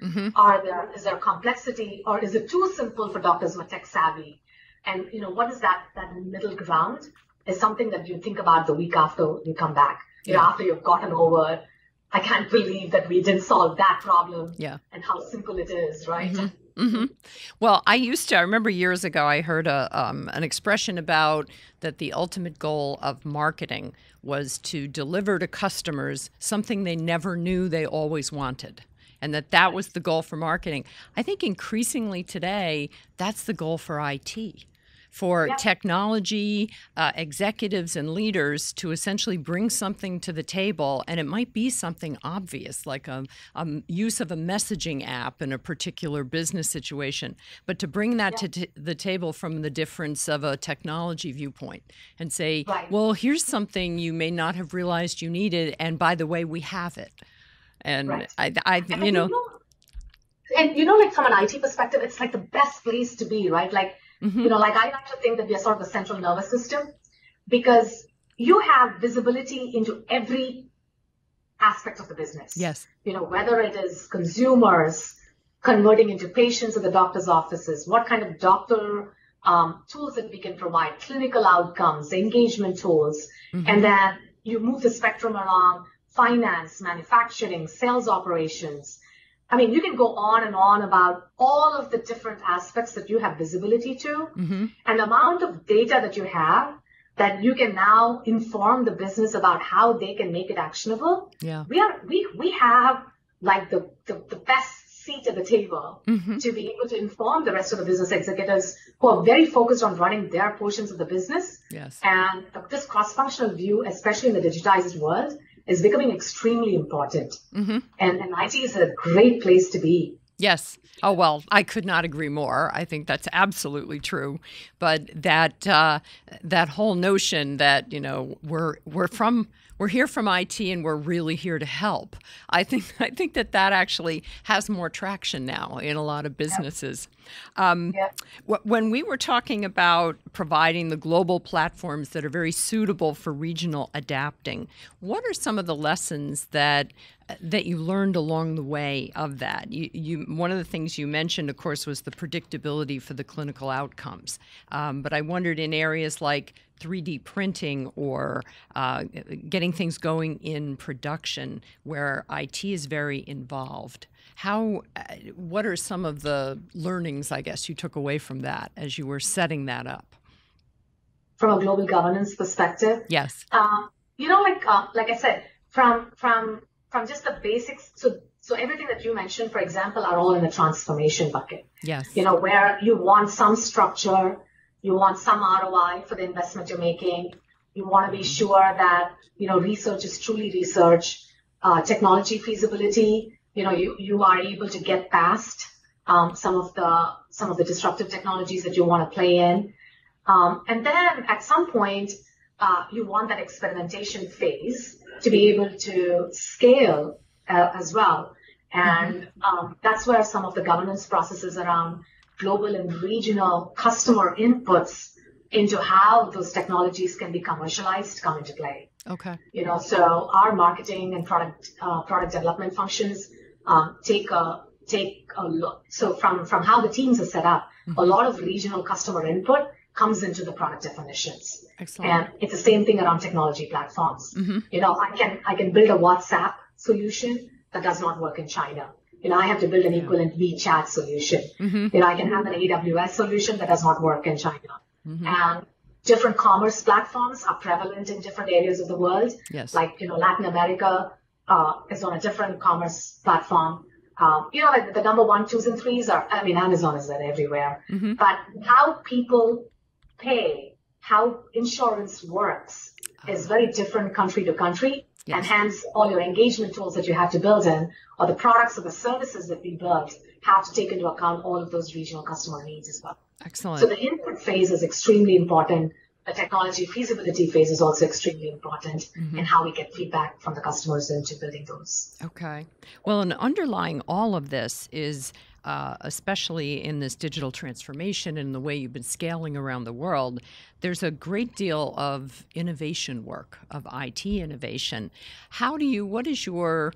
[SPEAKER 2] Is there complexity, or is it too simple for doctors who are tech savvy? And, what is that middle ground is something that you think about the week after you come back, after you've gotten over, I can't believe that we didn't solve that problem and how simple it is, right?
[SPEAKER 1] Well, I remember years ago, I heard an expression about that the ultimate goal of marketing was to deliver to customers something they never knew they always wanted, and that was the goal for marketing. I think increasingly today, that's the goal for IT. For technology executives and leaders to essentially bring something to the table, and it might be something obvious like a use of a messaging app in a particular business situation, but to bring that to the table from the difference of a technology viewpoint and say, well, here's something you may not have realized you needed, and by the way, we have it. And And
[SPEAKER 2] like from an IT perspective, it's like the best place to be, right? Like, like I like to think that we are sort of the central nervous system, because you have visibility into every aspect of the business.
[SPEAKER 1] Yes.
[SPEAKER 2] Whether it is consumers converting into patients at the doctor's offices, what kind of doctor tools that we can provide, clinical outcomes, engagement tools, and then you move the spectrum along finance, manufacturing, sales operations. I mean, you can go on and on about all of the different aspects that you have visibility to, and the amount of data that you have that you can now inform the business about how they can make it actionable. Yeah, we have like the best seat at the table to be able to inform the rest of the business executives who are very focused on running their portions of the business.
[SPEAKER 1] Yes,
[SPEAKER 2] and this cross-functional view, especially in the digitized world, is becoming extremely important. And IT is a great place to be
[SPEAKER 1] Yes. Oh, well, I could not agree more. I think that's absolutely true. But that whole notion that, we're here from IT and we're really here to help. I think that actually has more traction now in a lot of businesses. When we were talking about providing the global platforms that are very suitable for regional adapting, what are some of the lessons that you learned along the way of that? One of the things you mentioned, of course, was the predictability for the clinical outcomes. But I wondered in areas like 3D printing or getting things going in production where IT is very involved. What are some of the learnings, I guess, you took away from that as you were setting that up?
[SPEAKER 2] From a global governance perspective?
[SPEAKER 1] Yes.
[SPEAKER 2] Like I said, from just the basics, so everything that you mentioned, for example, are all in the transformation bucket.
[SPEAKER 1] Yes.
[SPEAKER 2] Where you want some structure, you want some ROI for the investment you're making. You want to be sure that, research is truly research, technology feasibility. You are able to get past some of the disruptive technologies that you want to play in. And then at some point, you want that experimentation phase to be able to scale as well. And that's where some of the governance processes around global and regional customer inputs into how those technologies can be commercialized come into play.
[SPEAKER 1] Okay.
[SPEAKER 2] So our marketing and product development functions take a look. So from how the teams are set up, a lot of regional customer input comes into the product definitions.
[SPEAKER 1] Excellent.
[SPEAKER 2] And it's the same thing around technology platforms. I can build a WhatsApp solution that does not work in China. I have to build an equivalent WeChat solution. I can have an AWS solution that does not work in China. And different commerce platforms are prevalent in different areas of the world.
[SPEAKER 1] Yes.
[SPEAKER 2] Like, Latin America is on a different commerce platform. Like the number 1, 2s, and 3s Amazon is there everywhere. But how people pay, how insurance works is very different country to country. Yes. And hence all your engagement tools that you have to build in, or the products or the services that we build, have to take into account all of those regional customer needs as well.
[SPEAKER 1] Excellent.
[SPEAKER 2] So the input phase is extremely important. The technology feasibility phase is also extremely important in how we get feedback from the customers into building those.
[SPEAKER 1] Okay. Well, and underlying all of this is, especially in this digital transformation and the way you've been scaling around the world, there's a great deal of innovation work, of IT innovation. What is your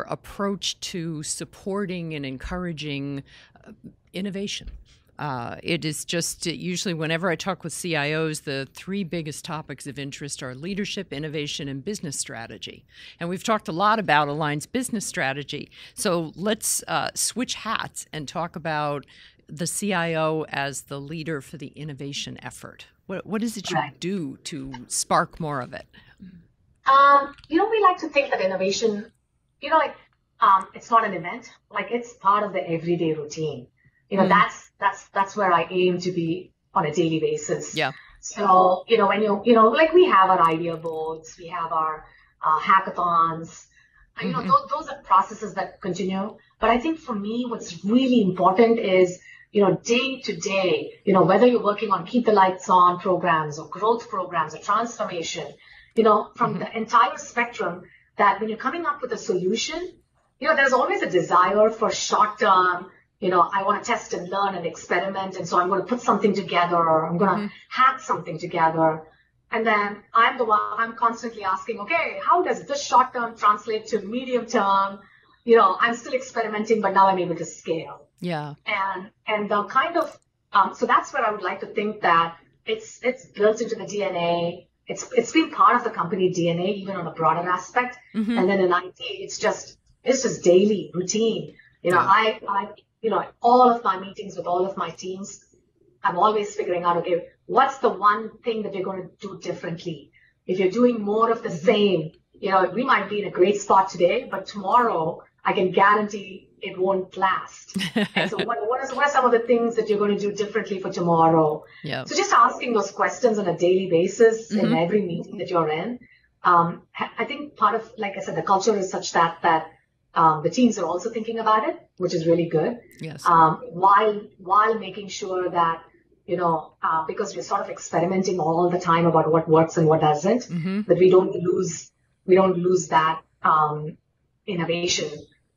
[SPEAKER 1] approach to supporting and encouraging innovation? It is just usually whenever I talk with CIOs, the 3 biggest topics of interest are leadership, innovation, and business strategy. And we've talked a lot about Align's business strategy. So let's switch hats and talk about the CIO as the leader for the innovation effort. What is it you do to spark more of it?
[SPEAKER 2] We like to think that innovation, it's not an event. Like, it's part of the everyday routine. That's where I aim to be on a daily basis.
[SPEAKER 1] Yeah.
[SPEAKER 2] So, when like we have our idea boards, we have our hackathons, those are processes that continue. But I think for me, what's really important is, day to day, whether you're working on Keep the Lights On programs or growth programs or transformation, from the entire spectrum, that when you're coming up with a solution, there's always a desire for short-term, I want to test and learn and experiment. And so I'm going to put something together, or I'm going to hack something together. And then I'm constantly asking, okay, how does this short term translate to medium term? I'm still experimenting, but now I'm able to scale.
[SPEAKER 1] Yeah.
[SPEAKER 2] And the kind of, so that's where I would like to think that it's built into the DNA. It's been part of the company DNA, even on a broader aspect. And then in IT, it's just daily routine. All of my meetings with all of my teams, I'm always figuring out, okay, what's the one thing that we're going to do differently? If you're doing more of the same, we might be in a great spot today, but tomorrow I can guarantee it won't last. And so what are some of the things that you're going to do differently for tomorrow?
[SPEAKER 1] Yeah.
[SPEAKER 2] So just asking those questions on a daily basis in every meeting that you're in. I think part of, like I said, the culture is such that The teams are also thinking about it, which is really good.
[SPEAKER 1] Yes.
[SPEAKER 2] While making sure that, because we're sort of experimenting all the time about what works and what doesn't, that we don't lose that innovation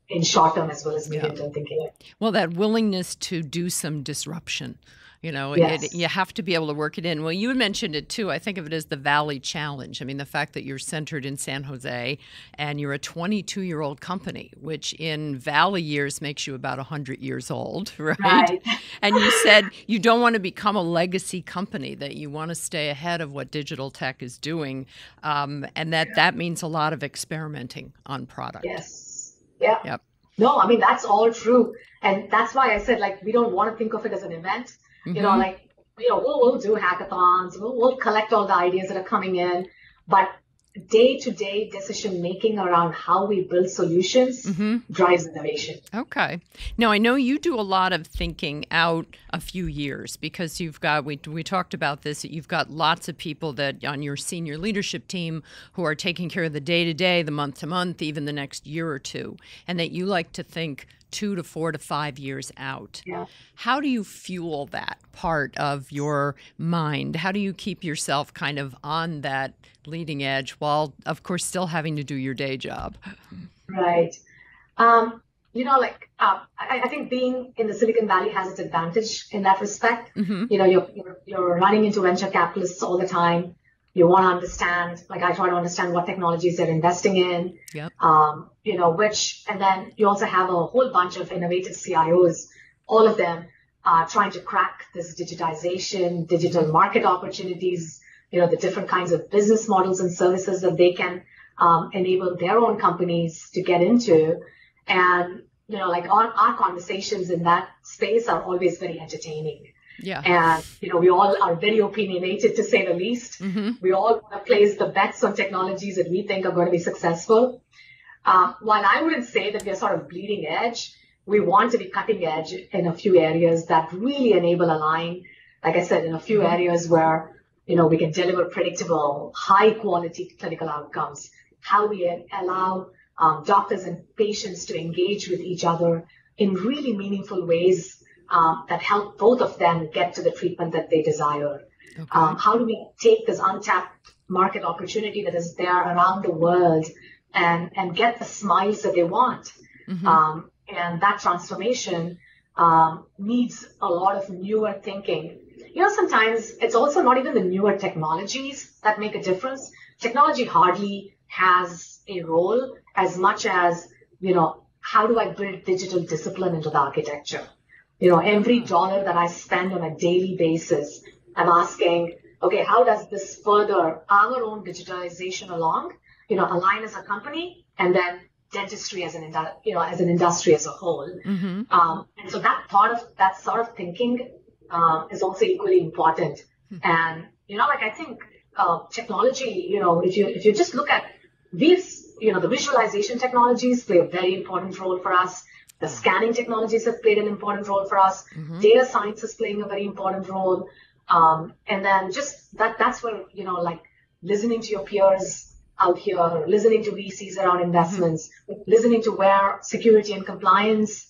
[SPEAKER 2] in short term as well as medium term thinking.
[SPEAKER 1] Well, that willingness to do some disruption.
[SPEAKER 2] Yes.
[SPEAKER 1] You have to be able to work it in. Well, you mentioned it too. I think of it as the Valley Challenge. I mean, the fact that you're centered in San Jose and you're a 22-year-old company, which in Valley years makes you about 100 years old, right? And you said you don't want to become a legacy company, that you want to stay ahead of what digital tech is doing, and that means a lot of experimenting on product.
[SPEAKER 2] Yes. Yeah.
[SPEAKER 1] Yep.
[SPEAKER 2] No, I mean, that's all true. And that's why I said, we don't want to think of it as an event. We'll do hackathons, we'll collect all the ideas that are coming in, but day-to-day decision making around how we build solutions drives innovation.
[SPEAKER 1] Okay. Now, I know you do a lot of thinking out a few years, because you've got, we talked about this, you've got lots of people that on your senior leadership team who are taking care of the day-to-day, the month-to-month, even the next year or two, and that you like to think 2 to 4 to 5 years out.
[SPEAKER 2] Yeah.
[SPEAKER 1] How do you fuel that part of your mind? How do you keep yourself kind of on that leading edge while, of course, still having to do your day job?
[SPEAKER 2] Right. I think being in the Silicon Valley has its advantage in that respect. You're running into venture capitalists all the time. You want to understand, I try to understand what technologies they're investing in.
[SPEAKER 1] Yep.
[SPEAKER 2] And then you also have a whole bunch of innovative CIOs, all of them trying to crack this digitization, digital market opportunities, the different kinds of business models and services that they can enable their own companies to get into. And, our conversations in that space are always very entertaining.
[SPEAKER 1] Yeah.
[SPEAKER 2] And, we all are very opinionated, to say the least. We all want to place the bets on technologies that we think are going to be successful. While I wouldn't say that we are sort of bleeding edge, we want to be cutting edge in a few areas that really enable Align. Like I said, in a few areas where, we can deliver predictable, high quality clinical outcomes, how we allow doctors and patients to engage with each other in really meaningful ways that help both of them get to the treatment that they desire.
[SPEAKER 1] Okay.
[SPEAKER 2] How do we take this untapped market opportunity that is there around the world and get the smiles that they want? And that transformation needs a lot of newer thinking. Sometimes it's also not even the newer technologies that make a difference. Technology hardly has a role as much as, how do I build digital discipline into the architecture? Every dollar that I spend on a daily basis, I'm asking, okay, how does this further our own digitalization along? Align as a company, and then dentistry as an industry as a whole. And so that sort of thinking is also equally important. And I think technology, if you just look at these, the visualization technologies play a very important role for us. The scanning technologies have played an important role for us. Data science is playing a very important role. And then just that's where, listening to your peers out here, listening to VCs around investments, listening to where security and compliance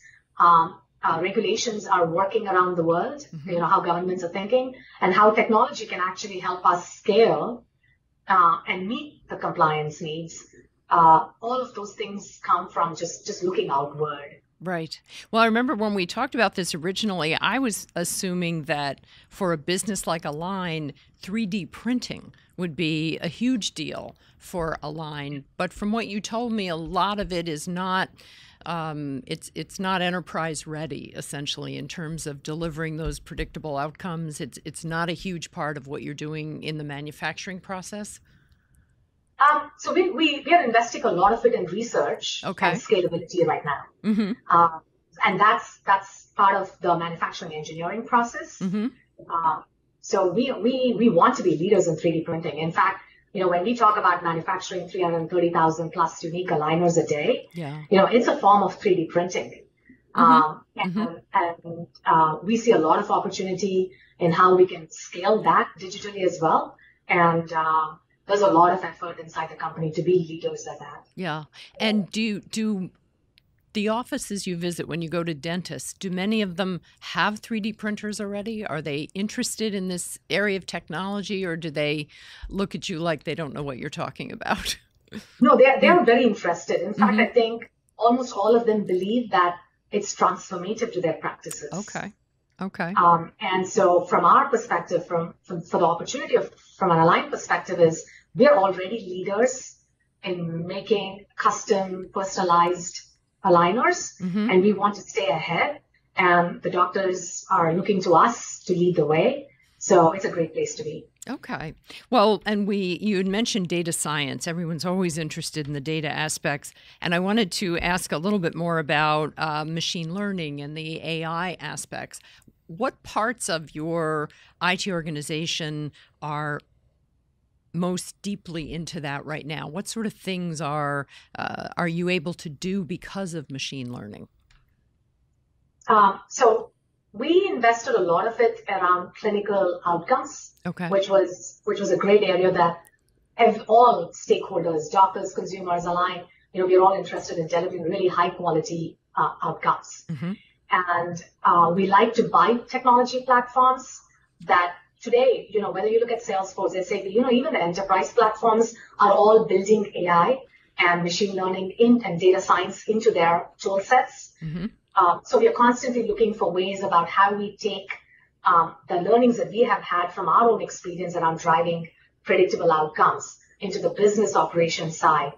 [SPEAKER 2] regulations are working around the world, how governments are thinking, and how technology can actually help us scale and meet the compliance needs. All of those things come from just looking outward.
[SPEAKER 1] Right. Well, I remember when we talked about this originally, I was assuming that for a business like Align, 3D printing would be a huge deal for Align. But from what you told me, a lot of it is not, it's not enterprise ready, essentially, in terms of delivering those predictable outcomes. It's not a huge part of what you're doing in the manufacturing process.
[SPEAKER 2] So we are investing a lot of it in research and scalability right now. And that's part of the manufacturing engineering process. So we want to be leaders in 3D printing. In fact, when we talk about manufacturing 330,000 plus unique aligners a day, it's a form of 3D printing. And we see a lot of opportunity in how we can scale that digitally as well. And there's a lot of effort inside the company to be leaders at that.
[SPEAKER 1] Yeah. And do The offices you visit when you go to dentists, do many of them have 3D printers already? Are they interested in this area of technology, or do they look at you like they don't know what you're talking about?
[SPEAKER 2] No, they're very interested. In fact, I think almost all of them believe that it's transformative to their practices.
[SPEAKER 1] Okay. Okay.
[SPEAKER 2] And so from our perspective, for the opportunity from an Align perspective is we're already leaders in making custom personalized aligners, and we want to stay ahead. And the doctors are looking to us to lead the way. So it's a great place to be.
[SPEAKER 1] Okay. Well, and you had mentioned data science. Everyone's always interested in the data aspects. And I wanted to ask a little bit more about machine learning and the AI aspects. What parts of your IT organization are most deeply into that right now? What sort of things are you able to do because of machine learning?
[SPEAKER 2] So we invested a lot of it around clinical outcomes, which was a great area that all stakeholders, doctors, consumers, Align, we're all interested in delivering really high quality outcomes. And we like to buy technology platforms that today, whether you look at Salesforce, SAP, even the enterprise platforms are all building AI and machine learning and data science into their tool sets. So we are constantly looking for ways about how we take the learnings that we have had from our own experience around driving predictable outcomes into the business operations side,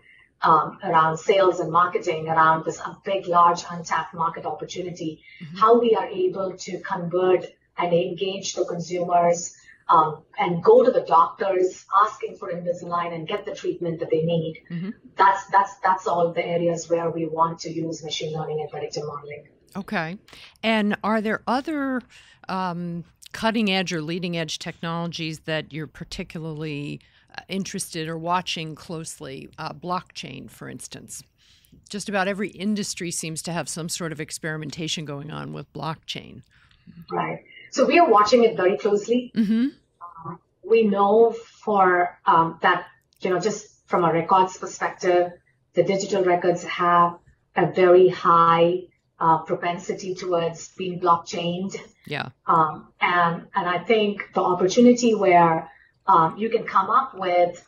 [SPEAKER 2] around sales and marketing, around this big, large, untapped market opportunity, how we are able to convert and engage the consumers and go to the doctors asking for Invisalign and get the treatment that they need. That's all the areas where we want to use machine learning and predictive modeling.
[SPEAKER 1] Okay. And are there other cutting edge or leading edge technologies that you're particularly interested or watching closely? Blockchain, for instance. Just about every industry seems to have some sort of experimentation going on with blockchain.
[SPEAKER 2] Right. So we are watching it very closely. We know for that, just from a records perspective, the digital records have a very high propensity towards being blockchained.
[SPEAKER 1] Yeah.
[SPEAKER 2] And I think the opportunity where you can come up with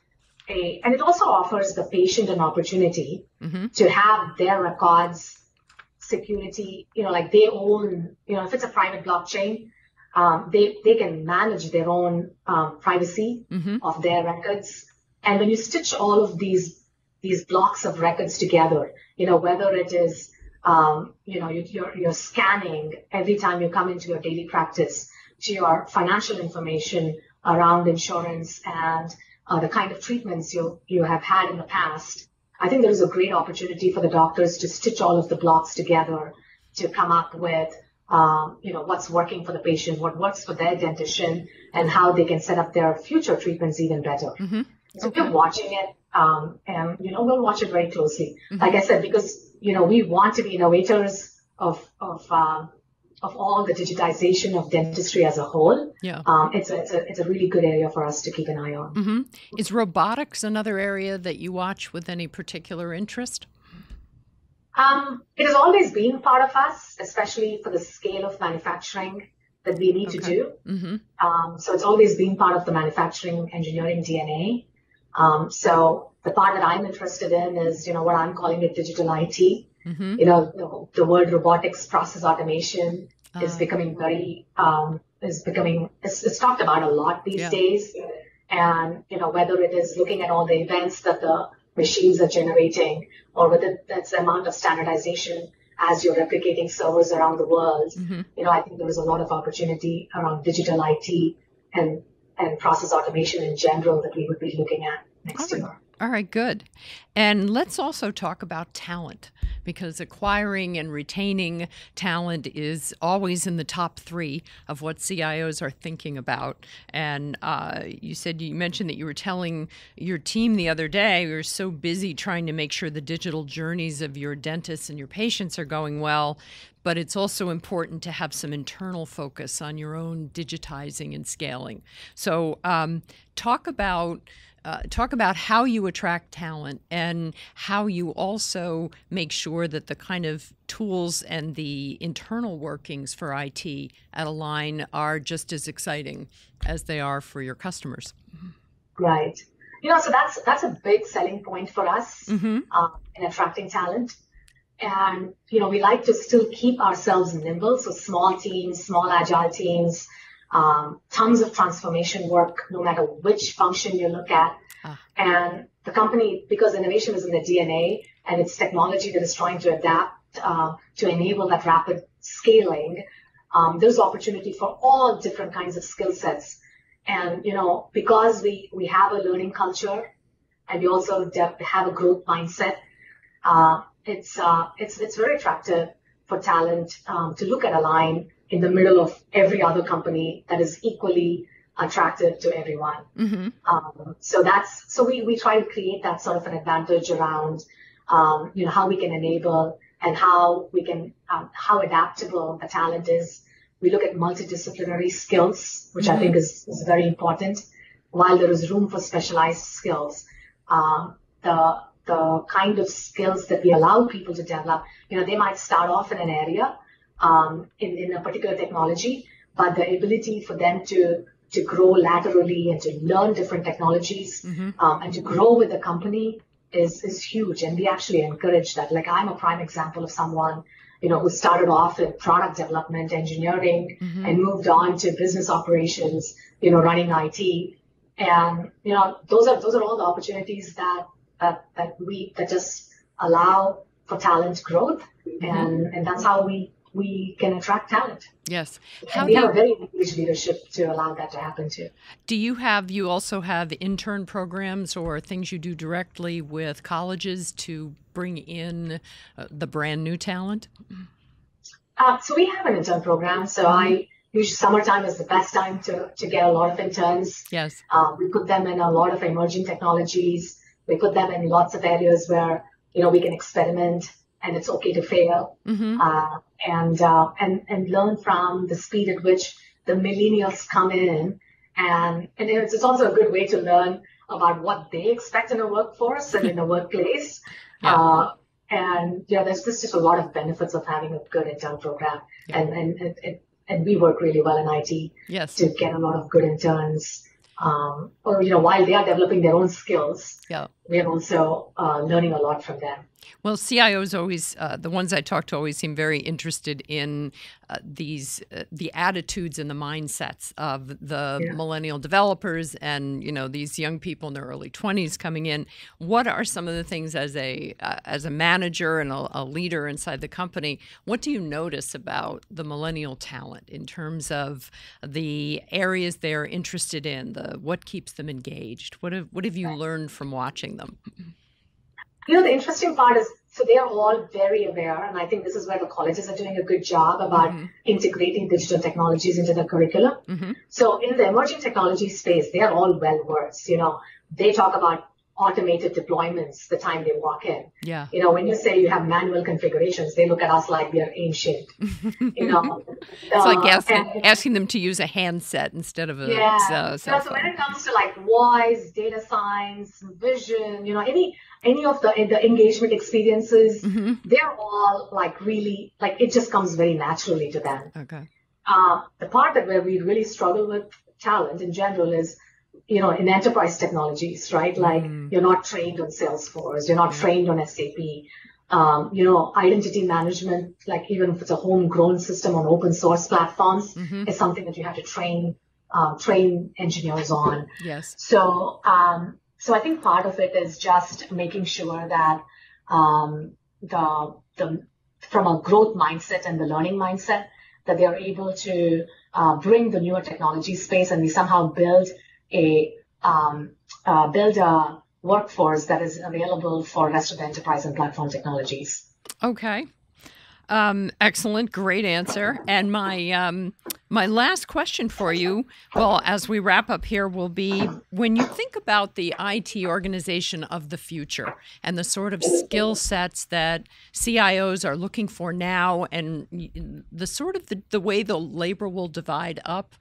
[SPEAKER 2] and it also offers the patient an opportunity to have their records security, like they own, if it's a private blockchain, they can manage their own privacy of their records. And when you stitch all of these blocks of records together, whether it is, you're scanning every time you come into your daily practice to your financial information around insurance and the kind of treatments you have had in the past, I think there is a great opportunity for the doctors to stitch all of the blocks together to come up with, what's working for the patient, what works for their dentition, and how they can set up their future treatments even better. So we're watching it, and we'll watch it very closely. Like I said, because we want to be innovators of all the digitization of dentistry as a whole. Yeah. It's a really good area for us to keep an eye on.
[SPEAKER 1] Is robotics another area that you watch with any particular interest?
[SPEAKER 2] It has always been part of us, especially for the scale of manufacturing that we need to do. So it's always been part of the manufacturing engineering DNA. So the part that I'm interested in is, what I'm calling it digital IT. The word robotics, process automation is becoming it's talked about a lot these days. And, whether it is looking at all the events that the machines are generating, or whether that's the amount of standardization as you're replicating servers around the world, I think there is a lot of opportunity around digital IT and process automation in general that we would be looking at next year.
[SPEAKER 1] All right, good. And let's also talk about talent, because acquiring and retaining talent is always in the top 3 of what CIOs are thinking about. And you mentioned that you were telling your team the other day, you're so busy trying to make sure the digital journeys of your dentists and your patients are going well, but it's also important to have some internal focus on your own digitizing and scaling. So talk about talk about how you attract talent and how you also make sure that the kind of tools and the internal workings for IT at Align are just as exciting as they are for your customers.
[SPEAKER 2] Right. So that's a big selling point for us in attracting talent. And, we like to still keep ourselves nimble. So small teams, small agile teams, tons of transformation work, no matter which function you look at. And the company, because innovation is in the DNA and it's technology that is trying to adapt to enable that rapid scaling, there's opportunity for all different kinds of skill sets. And, because we have a learning culture and we also have a growth mindset, it's very attractive for talent to look at Align in the middle of every other company that is equally attractive to everyone. So we try to create that sort of an advantage around how we can enable and how adaptable the talent is. We look at multidisciplinary skills, which I think is very important. While there is room for specialized skills, the kind of skills that we allow people to develop, they might start off in an area in a particular technology, but the ability for them to grow laterally and to learn different technologies and to grow with the company is huge. And we actually encourage that. Like, I'm a prime example of someone who started off in product development, engineering, and moved on to business operations, running IT. And, those are all the opportunities that just allow for talent growth. And that's how we can attract talent.
[SPEAKER 1] Yes.
[SPEAKER 2] We have a very engaged leadership to allow that to happen too.
[SPEAKER 1] Do you also have intern programs or things you do directly with colleges to bring in the brand new talent?
[SPEAKER 2] So we have an intern program. So usually summertime is the best time to get a lot of interns.
[SPEAKER 1] Yes.
[SPEAKER 2] We put them in a lot of emerging technologies. We put them in lots of areas where, we can experiment and it's okay to fail. And learn from the speed at which the millennials come in. And it's also a good way to learn about what they expect in a workforce and in a workplace. There's just a lot of benefits of having a good intern program. And we work really well in IT to get a lot of good interns. While they are developing their own skills, we are also learning a lot from them.
[SPEAKER 1] Well, CIOs always, the ones I talk to always seem very interested in the attitudes and the mindsets of the millennial developers and, these young people in their early 20s coming in. What are some of the things as a manager and a leader inside the company, what do you notice about the millennial talent in terms of the areas they're interested in, what keeps them engaged? What have you learned from watching them?
[SPEAKER 2] The interesting part is, so they are all very aware, and I think this is where the colleges are doing a good job about integrating digital technologies into the curriculum. So in the emerging technology space, they are all well versed. They talk about automated deployments the time they walk in. When you say you have manual configurations, they look at us like we are ancient.
[SPEAKER 1] It's like asking them to use a handset instead of a cell phone.
[SPEAKER 2] So when it comes to like voice, data science, vision, any of the engagement experiences, they're all like really, like it just comes very naturally to them.
[SPEAKER 1] Okay.
[SPEAKER 2] The part where we really struggle with talent in general is, in enterprise technologies, right? Like you're not trained on Salesforce, you're not trained on SAP. Identity management, like even if it's a homegrown system on open source platforms, is something that you have to train engineers on.
[SPEAKER 1] Yes.
[SPEAKER 2] So I think part of it is just making sure that from a growth mindset and the learning mindset, that they are able to bring the newer technology space, and we somehow build a workforce that is available for the rest of the enterprise and platform technologies.
[SPEAKER 1] Okay. Excellent. Great answer. And my last question for you, well, as we wrap up here, will be when you think about the IT organization of the future and the sort of skill sets that CIOs are looking for now and the sort of the way the labor will divide up,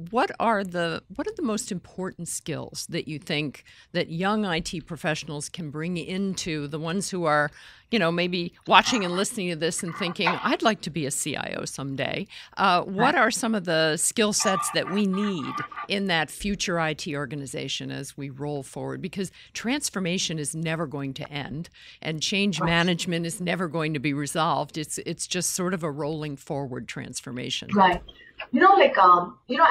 [SPEAKER 1] what are the most important skills that you think that young IT professionals can bring into the ones who are, maybe watching and listening to this and thinking, I'd like to be a CIO someday. What are some of the skill sets that we need in that future IT organization as we roll forward? Because transformation is never going to end, and change management is never going to be resolved. It's just sort of a rolling forward transformation.
[SPEAKER 2] Right.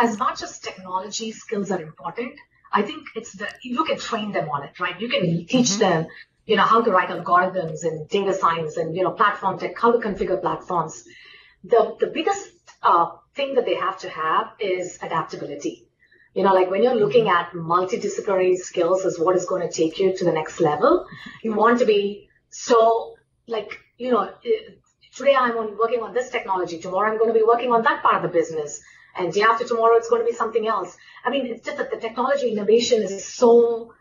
[SPEAKER 2] As much as technology skills are important, I think you can train them on it, right? You can teach them, how to write algorithms and data science and, platform tech, how to configure platforms. The biggest thing that they have to have is adaptability. When you're looking at multidisciplinary skills as what is going to take you to the next level, you want to be today I'm working on this technology. Tomorrow I'm going to be working on that part of the business. And day after tomorrow, it's going to be something else. I mean, it's just that the technology innovation is so,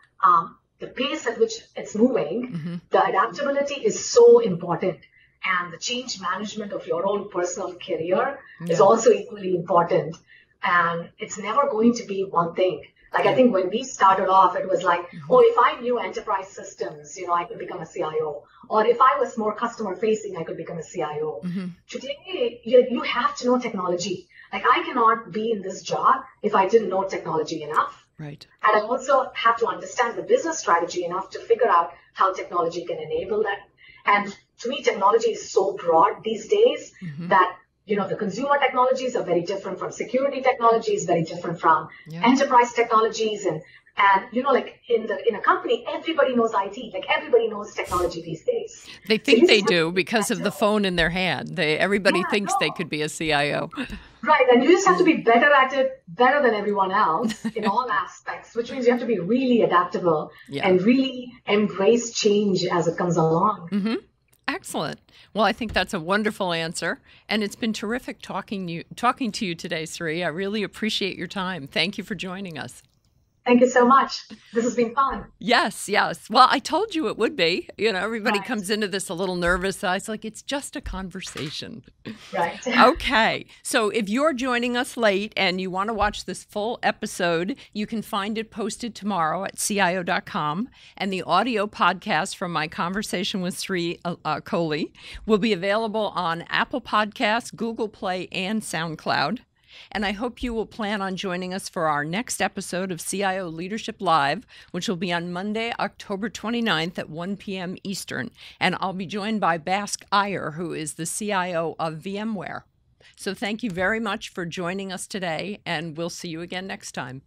[SPEAKER 2] the pace at which it's moving, the adaptability is so important. And the change management of your own personal career is also equally important. And it's never going to be one thing. I think when we started off, it was like, if I knew enterprise systems, I could become a CIO. Or if I was more customer facing, I could become a CIO. Today, you have to know technology. I cannot be in this job if I didn't know technology enough.
[SPEAKER 1] Right.
[SPEAKER 2] And I also have to understand the business strategy enough to figure out how technology can enable that. And to me, technology is so broad these days that the consumer technologies are very different from security technologies, very different from enterprise technologies. And in a company, everybody knows IT. Everybody knows technology these days.
[SPEAKER 1] They think they do because of the phone in their hand. Everybody thinks they could be a CIO.
[SPEAKER 2] Right. And you just have to be better at it, better than everyone else in all aspects, which means you have to be really adaptable and really embrace change as it comes along.
[SPEAKER 1] Excellent. Well, I think that's a wonderful answer. And it's been terrific talking to you today, Sri. I really appreciate your time. Thank you for joining us.
[SPEAKER 2] Thank you so much. This has been fun.
[SPEAKER 1] Yes. Well, I told you it would be. Everybody comes into this a little nervous. I was like, it's just a conversation.
[SPEAKER 2] Right.
[SPEAKER 1] Okay. So if you're joining us late and you want to watch this full episode, you can find it posted tomorrow at CIO.com. And the audio podcast from my conversation with Sri Kohli will be available on Apple Podcasts, Google Play, and SoundCloud. And I hope you will plan on joining us for our next episode of CIO Leadership Live, which will be on Monday, October 29th at 1 p.m. Eastern. And I'll be joined by Bask Iyer, who is the CIO of VMware. So thank you very much for joining us today, and we'll see you again next time.